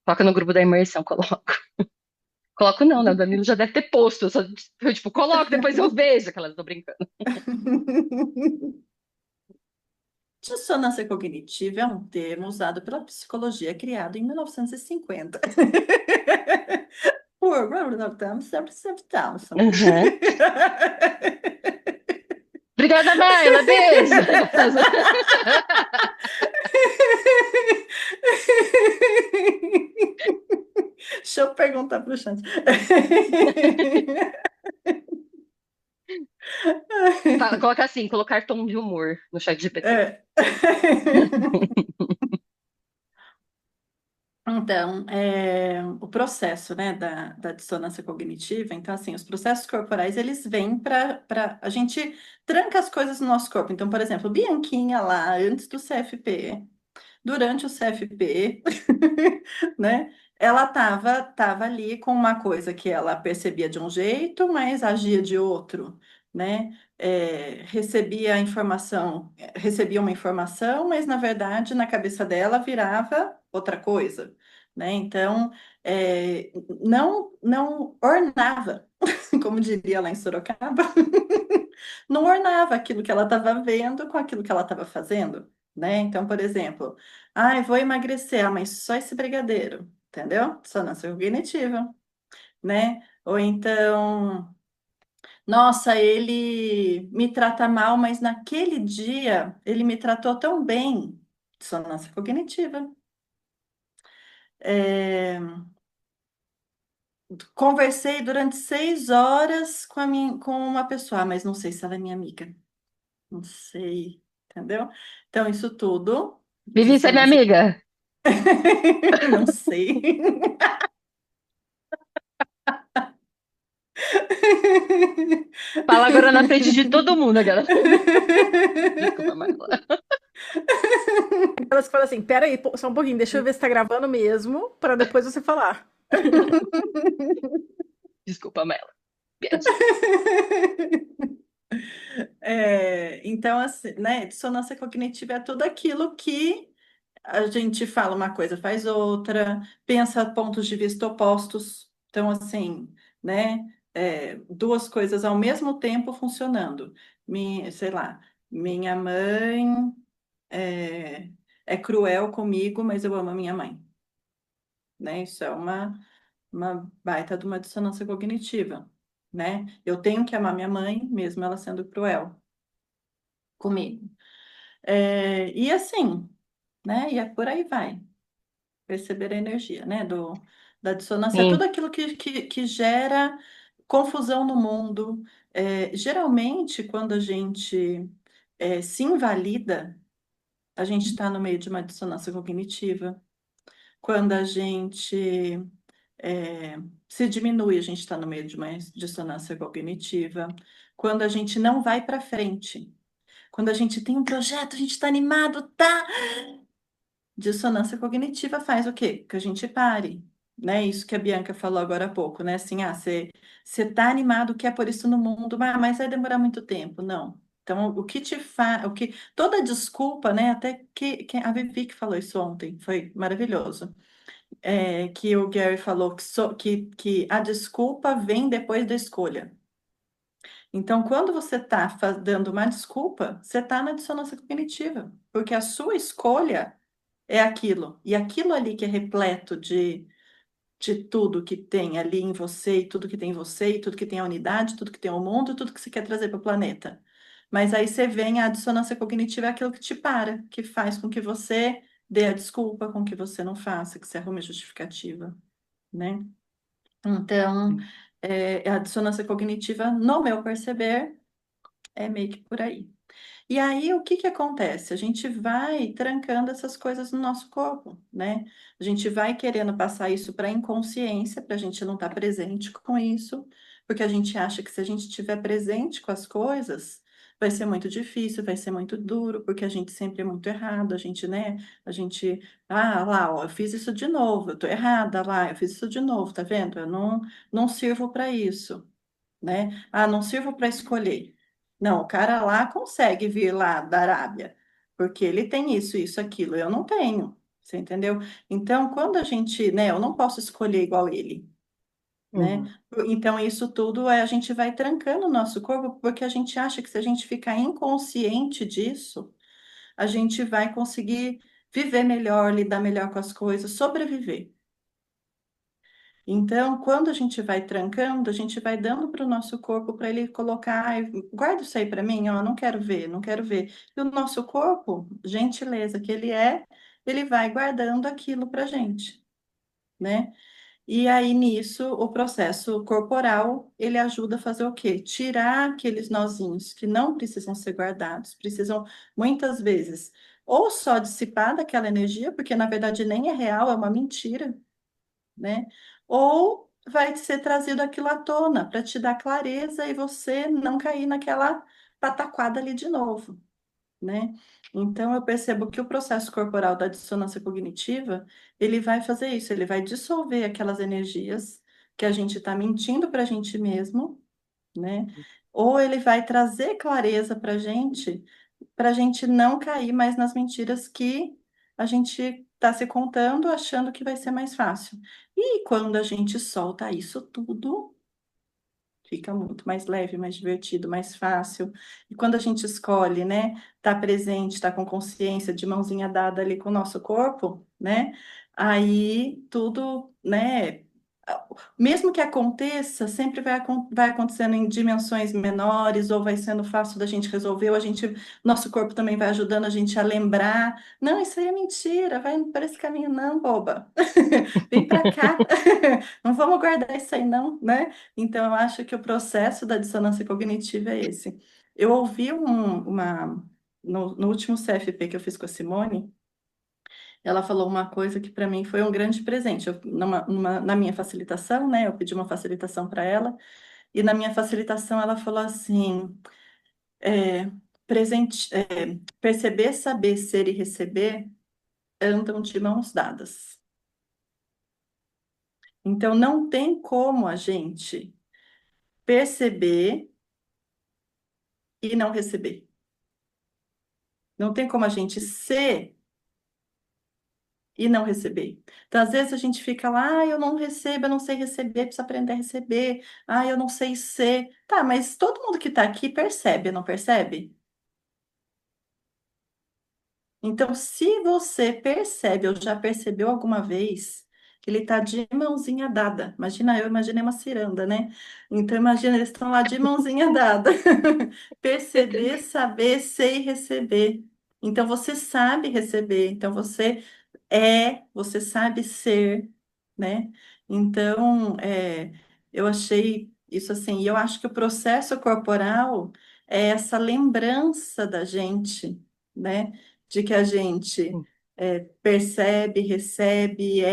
Coloca no grupo da imersão, coloco. Coloco não, né? O Danilo já deve ter posto. Eu, tipo, coloco, depois eu vejo que elas tô brincando. Dissonância cognitiva é um termo usado pela psicologia criado em 1950 por Ronald Townsend. Uhum. Obrigada, Maila. Beijo. Deixa eu perguntar para o chat. Coloca assim, colocar tom de humor no chat GPT. É. Então, o processo, né, da dissonância cognitiva, então, assim, os processos corporais, eles vêm a gente tranca as coisas no nosso corpo. Então, por exemplo, Bianquinha lá, antes do CFP, durante o CFP, né, ela tava ali com uma coisa que ela percebia de um jeito, mas agia de outro, né? Recebia uma informação, mas na verdade na cabeça dela virava outra coisa, né? Então, não ornava, como diria lá em Sorocaba, não ornava aquilo que ela estava vendo com aquilo que ela estava fazendo, né? Então, por exemplo, vou emagrecer, mas só esse brigadeiro, entendeu? Dissonância cognitiva, né? Ou então, nossa, ele me trata mal, mas naquele dia ele me tratou tão bem. Dissonância cognitiva. É, conversei durante 6 horas com uma pessoa, mas não sei se ela é minha amiga. Não sei, entendeu? Então, isso tudo, Vivi, você é minha dissonância. amiga. Não sei. Fala agora na frente de todo mundo, aquela. Desculpa, Marla. Elas falam assim: peraí, só um pouquinho, deixa eu ver se tá gravando mesmo, para depois você falar. Desculpa, Marla. Piadinha. Então, assim, né? Dissonância cognitiva é tudo aquilo que a gente fala uma coisa, faz outra, pensa pontos de vista opostos. Então, assim, né? Duas coisas ao mesmo tempo funcionando. Sei lá, minha mãe é, é cruel comigo, mas eu amo a minha mãe, né? Isso é uma baita de uma dissonância cognitiva, né? Eu tenho que amar minha mãe, mesmo ela sendo cruel comigo. E assim, né? E é por aí vai. Perceber a energia, né? Da dissonância, é tudo Sim, aquilo que gera confusão no mundo. Geralmente, quando a gente se invalida, a gente está no meio de uma dissonância cognitiva. Quando a gente é, se diminui, a gente está no meio de uma dissonância cognitiva. Quando a gente não vai para frente. Quando a gente tem um projeto, a gente está animado, tá? Dissonância cognitiva faz o quê? Que a gente pare, né? Isso que a Bianca falou agora há pouco, né? Assim, você tá animado, quer pôr isso no mundo, mas vai demorar muito tempo. Não. Então, o que te faz, toda desculpa, né? Até que a Vivi que falou isso ontem, foi maravilhoso. Que o Gary falou que a desculpa vem depois da escolha. Então, quando você está dando uma desculpa, você está na dissonância cognitiva, porque a sua escolha é aquilo. E aquilo ali que é repleto de tudo que tem ali em você, e tudo que tem em você, e tudo que tem a unidade, tudo que tem o mundo, tudo que você quer trazer para o planeta. Mas aí você vem, a dissonância cognitiva é aquilo que te para, que faz com que você dê a desculpa, com que você não faça, que você arrume a justificativa, né? Então, a dissonância cognitiva, no meu perceber, é meio que por aí. E aí, o que que acontece? A gente vai trancando essas coisas no nosso corpo, né? A gente vai querendo passar isso para a inconsciência, para a gente não estar presente com isso, porque a gente acha que se a gente estiver presente com as coisas, vai ser muito difícil, vai ser muito duro, porque a gente sempre é muito errado, a gente, né? A gente, lá, ó, eu fiz isso de novo, eu tô errada, lá, eu fiz isso de novo, tá vendo? Eu não sirvo para isso, né? Não sirvo para escolher. Não, o cara lá consegue vir lá da Arábia, porque ele tem isso, isso, aquilo. Eu não tenho, você entendeu? Então, quando a gente, né, eu não posso escolher igual ele, né? Uhum. Então, isso tudo a gente vai trancando o nosso corpo, porque a gente acha que se a gente ficar inconsciente disso, a gente vai conseguir viver melhor, lidar melhor com as coisas, sobreviver. Então, quando a gente vai trancando, a gente vai dando para o nosso corpo para ele colocar, "Ai, guarda isso aí para mim, ó, não quero ver, não quero ver." E o nosso corpo, gentileza que ele vai guardando aquilo para gente, né? E aí nisso, o processo corporal, ele ajuda a fazer o quê? Tirar aqueles nozinhos que não precisam ser guardados, precisam muitas vezes ou só dissipar daquela energia, porque na verdade nem é real, é uma mentira, né? Ou vai ser trazido aquilo à tona para te dar clareza e você não cair naquela pataquada ali de novo, né? Então eu percebo que o processo corporal da dissonância cognitiva, ele vai fazer isso, ele vai dissolver aquelas energias que a gente está mentindo para a gente mesmo, né? Ou ele vai trazer clareza para a gente não cair mais nas mentiras que a gente está se contando, achando que vai ser mais fácil. E quando a gente solta isso tudo, fica muito mais leve, mais divertido, mais fácil. E quando a gente escolhe, né, estar presente, estar com consciência, de mãozinha dada ali com o nosso corpo, né, aí tudo, né, mesmo que aconteça, sempre vai acontecendo em dimensões menores, ou vai sendo fácil da gente resolver, ou nosso corpo também vai ajudando a gente a lembrar. Não, isso aí é mentira, vai por esse caminho, não, boba. Vem para cá. Não vamos guardar isso aí, não, né? Então, eu acho que o processo da dissonância cognitiva é esse. Eu ouvi no último CFP que eu fiz com a Simone, ela falou uma coisa que para mim foi um grande presente. Na minha facilitação, né? Eu pedi uma facilitação para ela, e na minha facilitação ela falou assim: é, perceber, saber, ser e receber andam de mãos dadas. Então, não tem como a gente perceber e não receber. Não tem como a gente ser e não receber. Então, às vezes a gente fica lá, eu não recebo, eu não sei receber, preciso aprender a receber. Eu não sei ser. Tá, mas todo mundo que está aqui percebe, não percebe? Então, se você percebe ou já percebeu alguma vez que ele está de mãozinha dada, eu imaginei uma ciranda, né? Então, imagina, eles estão lá de mãozinha dada. Perceber, saber, ser e receber. Então, você sabe receber, então você sabe ser, né? Então, eu achei isso assim, e eu acho que o processo corporal é essa lembrança da gente, né? De que a gente percebe, recebe,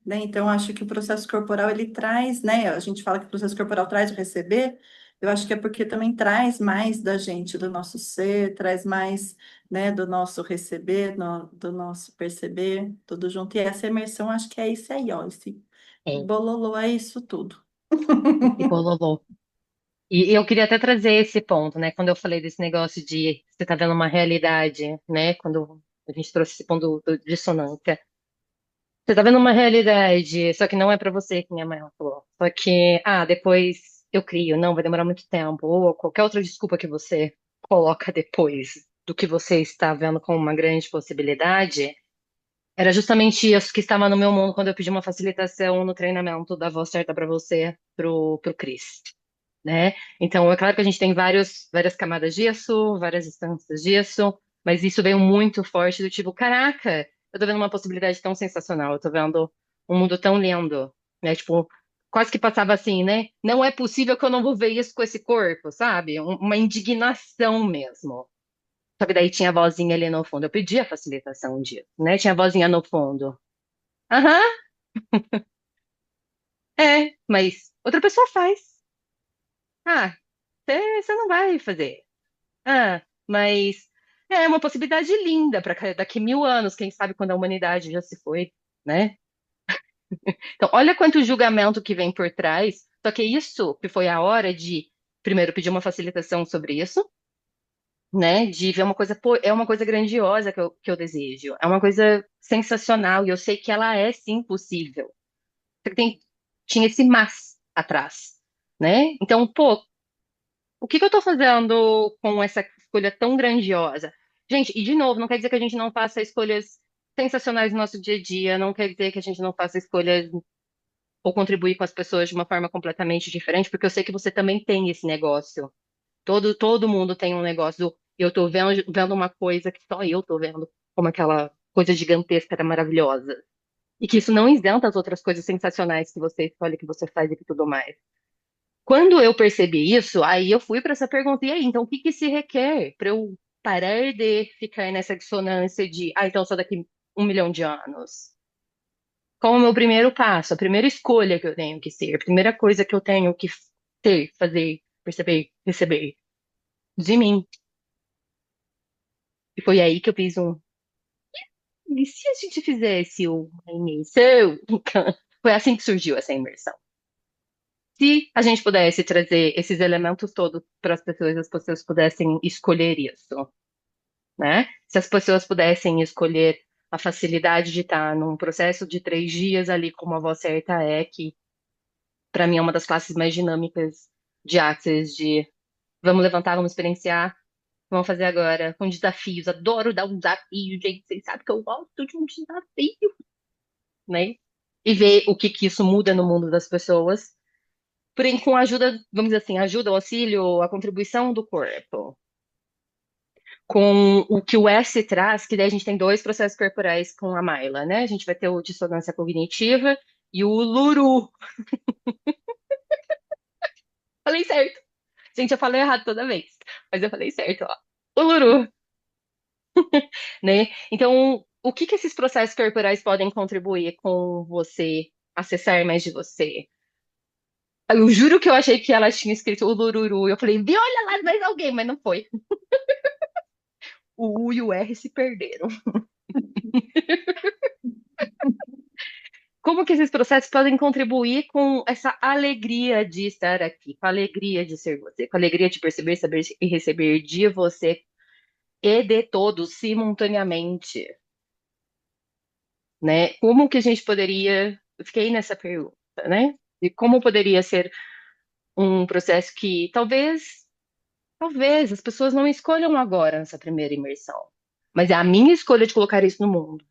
né? Então, acho que o processo corporal, ele traz, né? A gente fala que o processo corporal traz o receber, eu acho que é porque também traz mais da gente, do nosso ser, traz mais, né, do nosso receber, do nosso perceber, tudo junto. E essa imersão, acho que é isso aí, ó, esse É, bololô é isso tudo. esse bololô. E eu queria até trazer esse ponto, né? Quando eu falei desse negócio de você tá vendo uma realidade, né? Quando a gente trouxe esse ponto do dissonância. Você tá vendo uma realidade, só que não é pra você, que minha mãe ela falou. Só que, depois eu crio, não, vai demorar muito tempo. Ou qualquer outra desculpa que você coloca depois do que você está vendo como uma grande possibilidade. Era justamente isso que estava no meu mundo quando eu pedi uma facilitação no treinamento da voz certa pra você, pro Chris, né? Então, é claro que a gente tem várias camadas disso, várias instâncias disso, mas isso veio muito forte do tipo, caraca, eu tô vendo uma possibilidade tão sensacional, eu tô vendo um mundo tão lindo, né? Tipo, quase que passava assim, né? Não é possível que eu não vou ver isso com esse corpo, sabe? Uma indignação mesmo. Só que daí tinha a vozinha ali no fundo. Eu pedi a facilitação um dia, né? Tinha a vozinha no fundo. Aham, mas outra pessoa faz. Ah, você não vai fazer. Mas é uma possibilidade linda para daqui 1000 anos, quem sabe quando a humanidade já se foi, né? Então, olha quanto julgamento que vem por trás. Só que isso que foi a hora de, primeiro, pedir uma facilitação sobre isso, né? De ver uma coisa, pô, é uma coisa grandiosa que eu desejo. É uma coisa sensacional e eu sei que ela é sim possível. Só que tinha esse mas atrás, né? Então, pô, o que que eu tô fazendo com essa escolha tão grandiosa? Gente, e de novo, não quer dizer que a gente não faça escolhas sensacionais no nosso dia a dia, não quer dizer que a gente não faça escolhas ou contribuir com as pessoas de uma forma completamente diferente, porque eu sei que você também tem esse negócio. Todo mundo tem um negócio do eu tô vendo uma coisa que só eu tô vendo, como aquela coisa gigantesca, era maravilhosa. E que isso não isenta as outras coisas sensacionais que você escolhe, que você faz e que tudo mais. Quando eu percebi isso, aí eu fui para essa pergunta, e aí, então o que que se requer para eu parar de ficar nessa dissonância de, então só daqui 1 milhão de anos? Qual é o meu primeiro passo, a primeira escolha que eu tenho que ser, a primeira coisa que eu tenho que ter, fazer, perceber, receber de mim? E foi aí que eu fiz e se a gente fizesse uma imersão? Foi assim que surgiu essa imersão. Se a gente pudesse trazer esses elementos todos para as pessoas pudessem escolher isso, né? Se as pessoas pudessem escolher a facilidade de estar num processo de 3 dias ali, como a voz certa é, que para mim é uma das classes mais dinâmicas de Axis, de vamos levantar, vamos experienciar, vamos fazer agora, com desafios. Adoro dar um desafio, gente. Vocês sabem que eu gosto de um desafio, né? E ver o que que isso muda no mundo das pessoas. Porém, com a ajuda, vamos dizer assim, ajuda, o auxílio, a contribuição do corpo. Com o que o S traz, que daí a gente tem dois processos corporais com a Maila, né? A gente vai ter o dissonância cognitiva e o Luru. Falei certo. Gente, eu falei errado toda vez, mas eu falei certo, ó. O Luru, né? Então, o que que esses processos corporais podem contribuir com você acessar mais de você? Eu juro que eu achei que ela tinha escrito o Lururu. Eu falei, vi, olha lá, mais alguém, mas não foi. O U e o R se perderam. Como que esses processos podem contribuir com essa alegria de estar aqui, com a alegria de ser você, com a alegria de perceber, saber e receber de você e de todos simultaneamente, né? Como que a gente poderia, eu fiquei nessa pergunta, né? E como poderia ser um processo que talvez as pessoas não escolham agora nessa primeira imersão, mas é a minha escolha de colocar isso no mundo.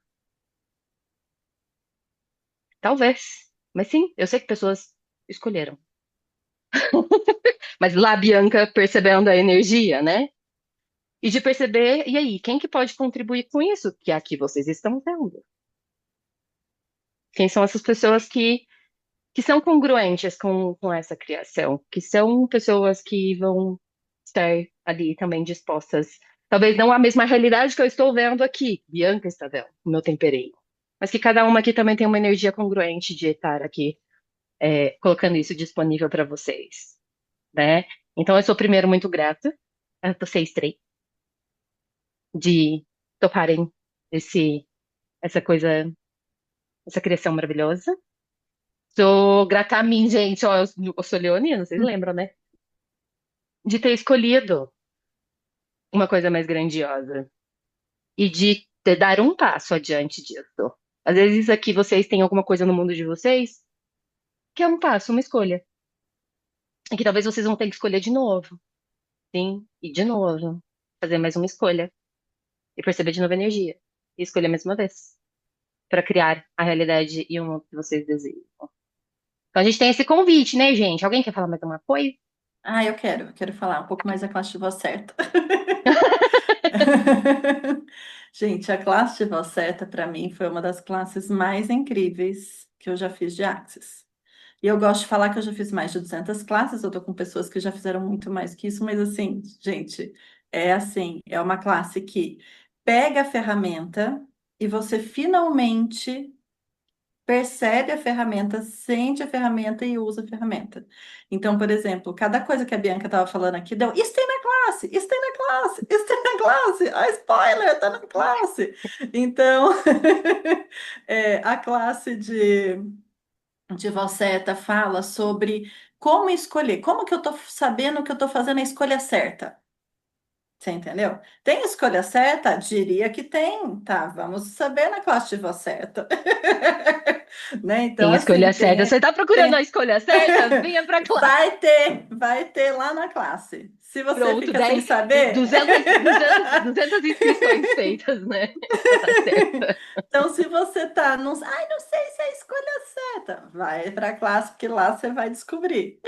Talvez. Mas sim, eu sei que pessoas escolheram. Mas lá, Bianca, percebendo a energia, né? E de perceber, e aí, quem que pode contribuir com isso? Que aqui vocês estão vendo. Quem são essas pessoas que são congruentes com essa criação? Que são pessoas que vão estar ali também dispostas. Talvez não a mesma realidade que eu estou vendo aqui, Bianca está vendo, o meu tempereiro. Mas que cada uma aqui também tem uma energia congruente de estar aqui, colocando isso disponível para vocês, né? Então, eu sou primeiro muito grata a vocês três de toparem esse, essa coisa, essa criação maravilhosa. Sou grata a mim, gente. Ó, eu sou leonina, vocês lembram, né? De ter escolhido uma coisa mais grandiosa e de dar um passo adiante disso. Às vezes aqui vocês têm alguma coisa no mundo de vocês que é um passo, uma escolha. E que talvez vocês vão ter que escolher de novo, sim, e de novo. Fazer mais uma escolha e perceber de novo a energia. E escolher mais uma vez. Para criar a realidade e o mundo que vocês desejam. Então a gente tem esse convite, né, gente? Alguém quer falar mais alguma coisa? Ah, eu quero falar um pouco mais da classe de voz certa. Gente, a classe de voz certa, para mim, foi uma das classes mais incríveis que eu já fiz de Axis. E eu gosto de falar que eu já fiz mais de 200 classes, eu tô com pessoas que já fizeram muito mais que isso, mas assim, gente, é uma classe que pega a ferramenta e você finalmente percebe a ferramenta, sente a ferramenta e usa a ferramenta. Então, por exemplo, cada coisa que a Bianca estava falando aqui deu, isso tem na classe, isso tem na classe, isso tem na classe, ah, spoiler, tá na classe. Então, a classe de Valseta fala sobre como escolher, como que eu tô sabendo que eu tô fazendo a escolha certa. Você entendeu? Tem escolha certa? Diria que tem, tá? Vamos saber na classe de voz certa. Né? Então, Tem a escolha assim, certa. Você tá procurando a tem- escolha certa? Venha pra classe. vai ter lá na classe. Se você Pronto, fica sem 10, saber, 200 inscrições feitas, né? Tá certo. então se você tá, não, ai, não sei se é a escolha certa, vai para a classe, porque lá você vai descobrir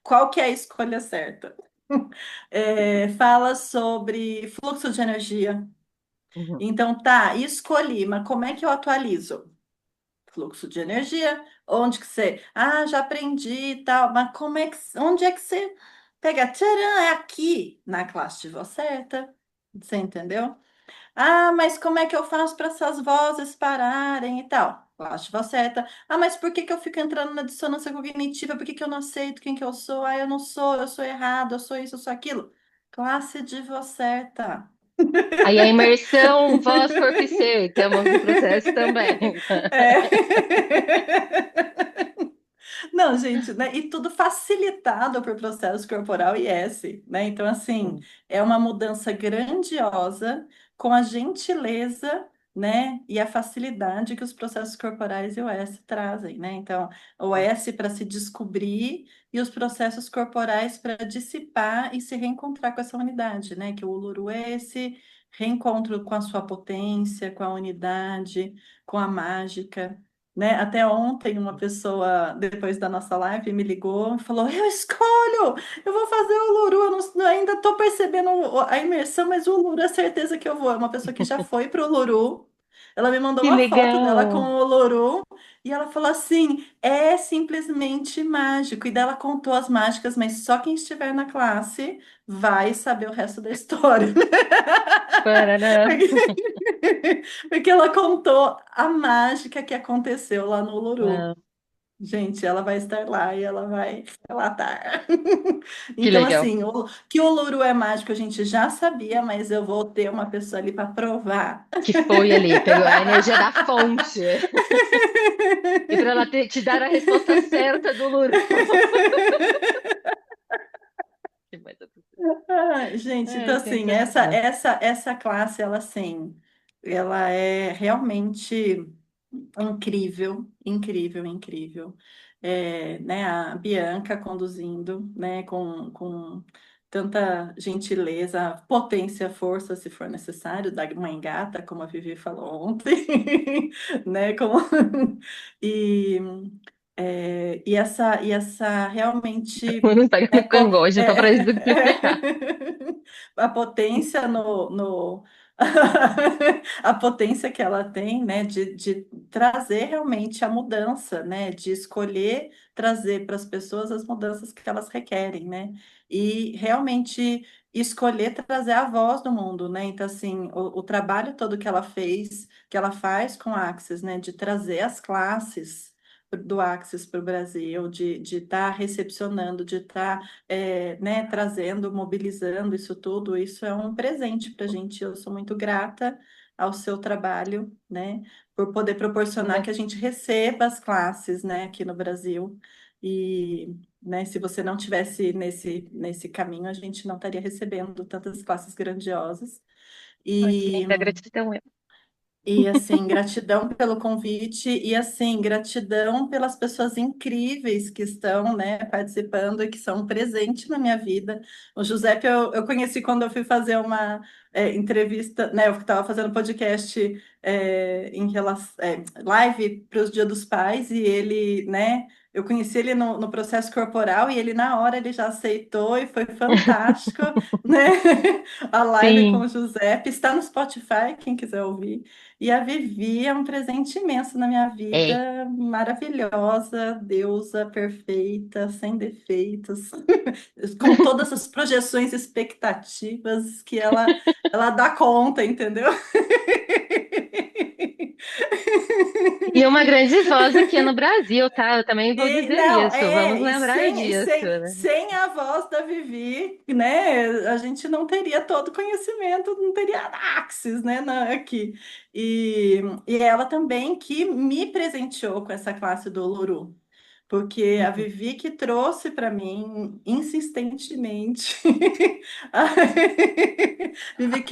qual que é a escolha certa. Fala sobre fluxo de energia. Uhum. Então, tá, escolhi, mas como é que eu atualizo? Fluxo de energia, onde que você, já aprendi e tal, mas onde é que você pega? Tcharam, é aqui, na classe de voz certa, você entendeu? Ah, mas como é que eu faço para essas vozes pararem e tal? Classe de voz certa. Ah, mas por que que eu fico entrando na dissonância cognitiva? Por que que eu não aceito quem que eu sou? Ah, eu sou errado, eu sou isso, eu sou aquilo. Classe de voz certa. Aí a imersão, voz, corpo e ser, temos um processo também. É. Não, gente, né? E tudo facilitado por processo corporal e S, né? Então, assim, Sim. é uma mudança grandiosa com a gentileza, né? E a facilidade que os processos corporais e o S trazem, né? Então, o S para se descobrir e os processos corporais para dissipar e se reencontrar com essa unidade, né? Que o Uluru é esse reencontro com a sua potência, com a unidade, com a mágica. Né? Até ontem, uma pessoa, depois da nossa live, me ligou e falou: Eu escolho, eu vou fazer o Uluru. Eu ainda estou percebendo a imersão, mas o Uluru é certeza que eu vou. É uma pessoa que já foi para o Uluru. Ela me mandou Que uma foto dela com legal! o Uluru e ela falou assim: é simplesmente mágico. E daí ela contou as mágicas, mas só quem estiver na classe vai saber o resto da história. Paraná. Porque ela contou a mágica que aconteceu lá no Uluru. Uau, Gente, ela vai estar lá e ela vai relatar. que Então, legal. assim, que o Uluru é mágico a gente já sabia, mas eu vou ter uma pessoa ali para provar. Que foi ali, pegou a energia da fonte. E para ela te dar a resposta certa do Luru. Que mais eu preciso? Ai, gente, então Ai, assim, sensacional. essa classe, ela assim, ela é realmente incrível, incrível, incrível. Né, a Bianca conduzindo, né, com tanta gentileza, potência, força, se for necessário, da mãe gata, como a Vivi falou ontem, né, e, e essa realmente Não pega é, no cangote, só para exemplificar. a potência no a potência que ela tem, né, de trazer realmente a mudança, né, de escolher trazer para as pessoas as mudanças que elas requerem, né, e realmente escolher trazer a voz do mundo, né, então assim, o trabalho todo que ela fez, que ela faz com a Axis, né, de trazer as classes do Axis para o Brasil, de estar recepcionando, de estar né, trazendo, mobilizando isso tudo, isso é um presente para a gente. Eu sou muito grata ao seu trabalho, né, por poder proporcionar que a gente receba as classes, né, aqui no Brasil. E, né, se você não tivesse nesse caminho, a gente não estaria recebendo tantas classes grandiosas. Ai, que E linda gratidão. assim, gratidão pelo convite e assim, gratidão pelas pessoas incríveis que estão, né, participando e que são um presente na minha vida. O Giuseppe eu conheci quando eu fui fazer uma entrevista, né, eu estava fazendo podcast em relação, live para os Dia dos Pais e ele, né, eu conheci ele no processo corporal e ele na hora ele já aceitou e foi fantástico, né? A live com Sim, o Giuseppe está no Spotify, quem quiser ouvir. E a Vivi é um presente imenso na minha é. vida, maravilhosa, deusa perfeita, sem defeitos, com todas as projeções e expectativas que ela dá conta, entendeu? E uma grande voz aqui no Brasil, tá? Eu também vou E, dizer não, isso. Vamos e lembrar sem, disso, sem, né? sem a voz da Vivi, né, a gente não teria todo o conhecimento, não teria Axis, né, aqui. E ela também que me presenteou com essa classe do Luru, porque a Uhum. Vivi que trouxe para mim insistentemente, Vivi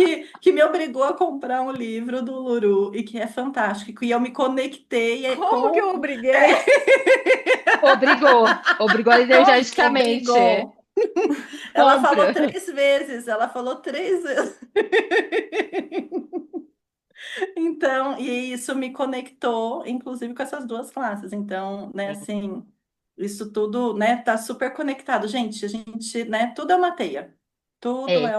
que me obrigou a comprar um livro do Luru e que é fantástico, e eu me conectei Como que com eu obriguei? Obrigou. Obrigou energeticamente. Obrigou. Ela falou Compra. 3 vezes, ela falou 3 vezes. Então, e isso me conectou, inclusive, com essas duas classes. Então, né, assim, isso tudo, né, tá super conectado. Gente, a gente, né, tudo é uma teia. Tudo É, é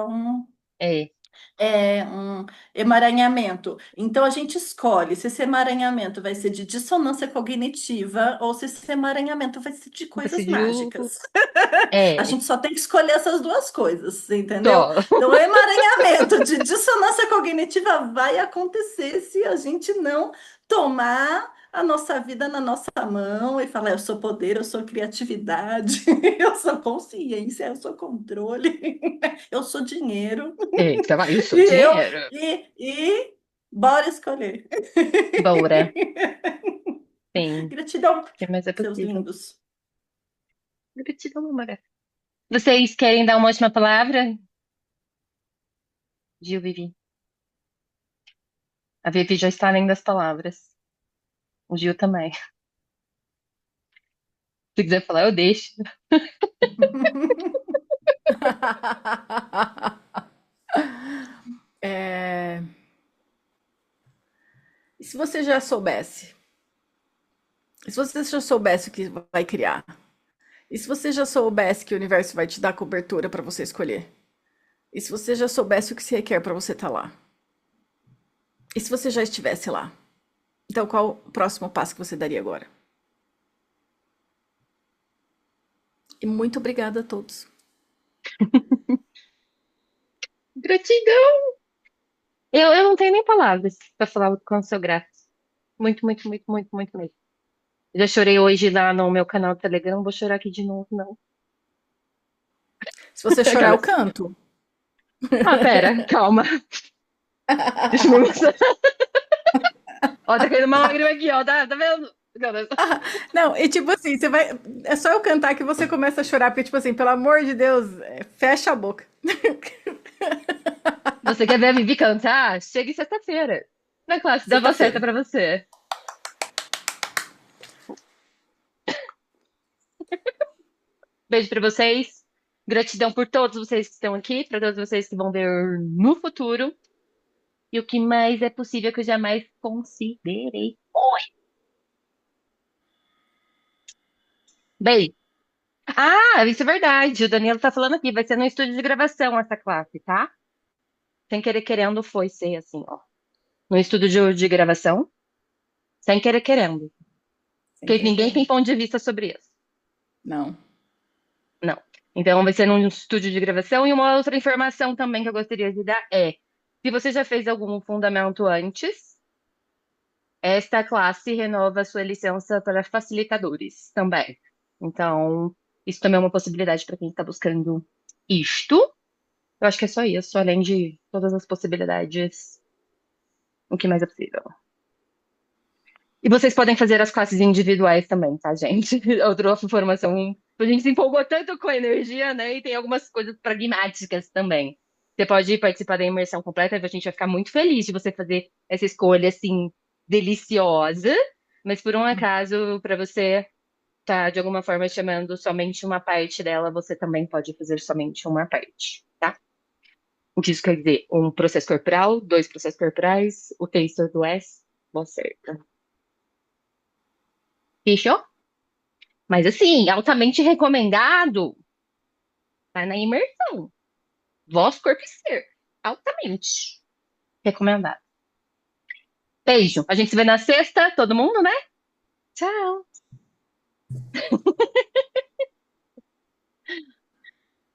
é. um emaranhamento. Então a gente escolhe se esse emaranhamento vai ser de dissonância cognitiva ou se esse emaranhamento vai ser de coisas Decidiu. mágicas. A É, gente só tem que escolher essas duas coisas, entendeu? só. Então, o emaranhamento de dissonância cognitiva vai acontecer se a gente não tomar a nossa vida na nossa mão e falar: eu sou poder, eu sou criatividade, eu sou consciência, eu sou controle, eu sou dinheiro, É, então, eu e sou eu, dinheiro. bora escolher. Bora. Sim. O Gratidão, que mais é seus possível? lindos. Gratidão, amor. Vocês querem dar uma última palavra? Gil, Vivi. A Vivi já está além das palavras. O Gil também. Se quiser falar, eu deixo. É, e se você já soubesse? E se você já soubesse o que vai criar? E se você já soubesse que o universo vai te dar cobertura para você escolher? E se você já soubesse o que se requer para você estar lá? E se você já estivesse lá? Então, qual o próximo passo que você daria agora? E muito obrigada a todos. Gratidão! Eu não tenho nem palavras para falar o quanto sou grata. Muito, muito, muito, muito, muito mesmo. Já chorei hoje lá no meu canal do Telegram, vou chorar aqui de novo, não. Se você chorar, eu Aquelas. canto. Ah, pera, calma. Deixa eu me emocionar. Ó, tá caindo uma lágrima aqui, ó, tá vendo? Não, e tipo assim, você vai. É só eu cantar que você começa a chorar, porque, tipo assim, pelo amor de Deus, fecha a boca. Você quer ver a Vivi cantar? Chega em sexta-feira. Na classe da Voz Certa Sexta-feira. pra você. Beijo pra vocês. Gratidão por todos vocês que estão aqui, pra todos vocês que vão ver no futuro. E o que mais é possível que eu jamais considerei. Beijo. Ah, isso é verdade. O Danilo tá falando aqui. Vai ser no estúdio de gravação essa classe, tá? Sem querer querendo foi ser assim, ó. No estúdio de gravação. Sem querer querendo. Sem Porque querer ninguém querer. tem ponto de vista sobre isso. Não. Não. Então vai ser num estúdio de gravação. E uma outra informação também que eu gostaria de dar é: se você já fez algum fundamento antes, esta classe renova a sua licença para facilitadores também. Então, isso também é uma possibilidade para quem está buscando isto. Eu acho que é só isso, além de todas as possibilidades, o que mais é possível. E vocês podem fazer as classes individuais também, tá, gente? Outra informação. A gente se empolgou tanto com a energia, né? E tem algumas coisas pragmáticas também. Você pode participar da imersão completa, a gente vai ficar muito feliz de você fazer essa escolha, assim, deliciosa. Mas por um acaso, para você tá de alguma forma chamando somente uma parte dela, você também pode fazer somente uma parte, tá? O que isso quer dizer? Um processo corporal, dois processos corporais, o texto do S, boa certa. Fechou? Mas assim, altamente recomendado, tá na imersão. Voz, corpo e ser. Altamente recomendado. Beijo. A gente se vê na sexta, todo mundo, né? Tchau.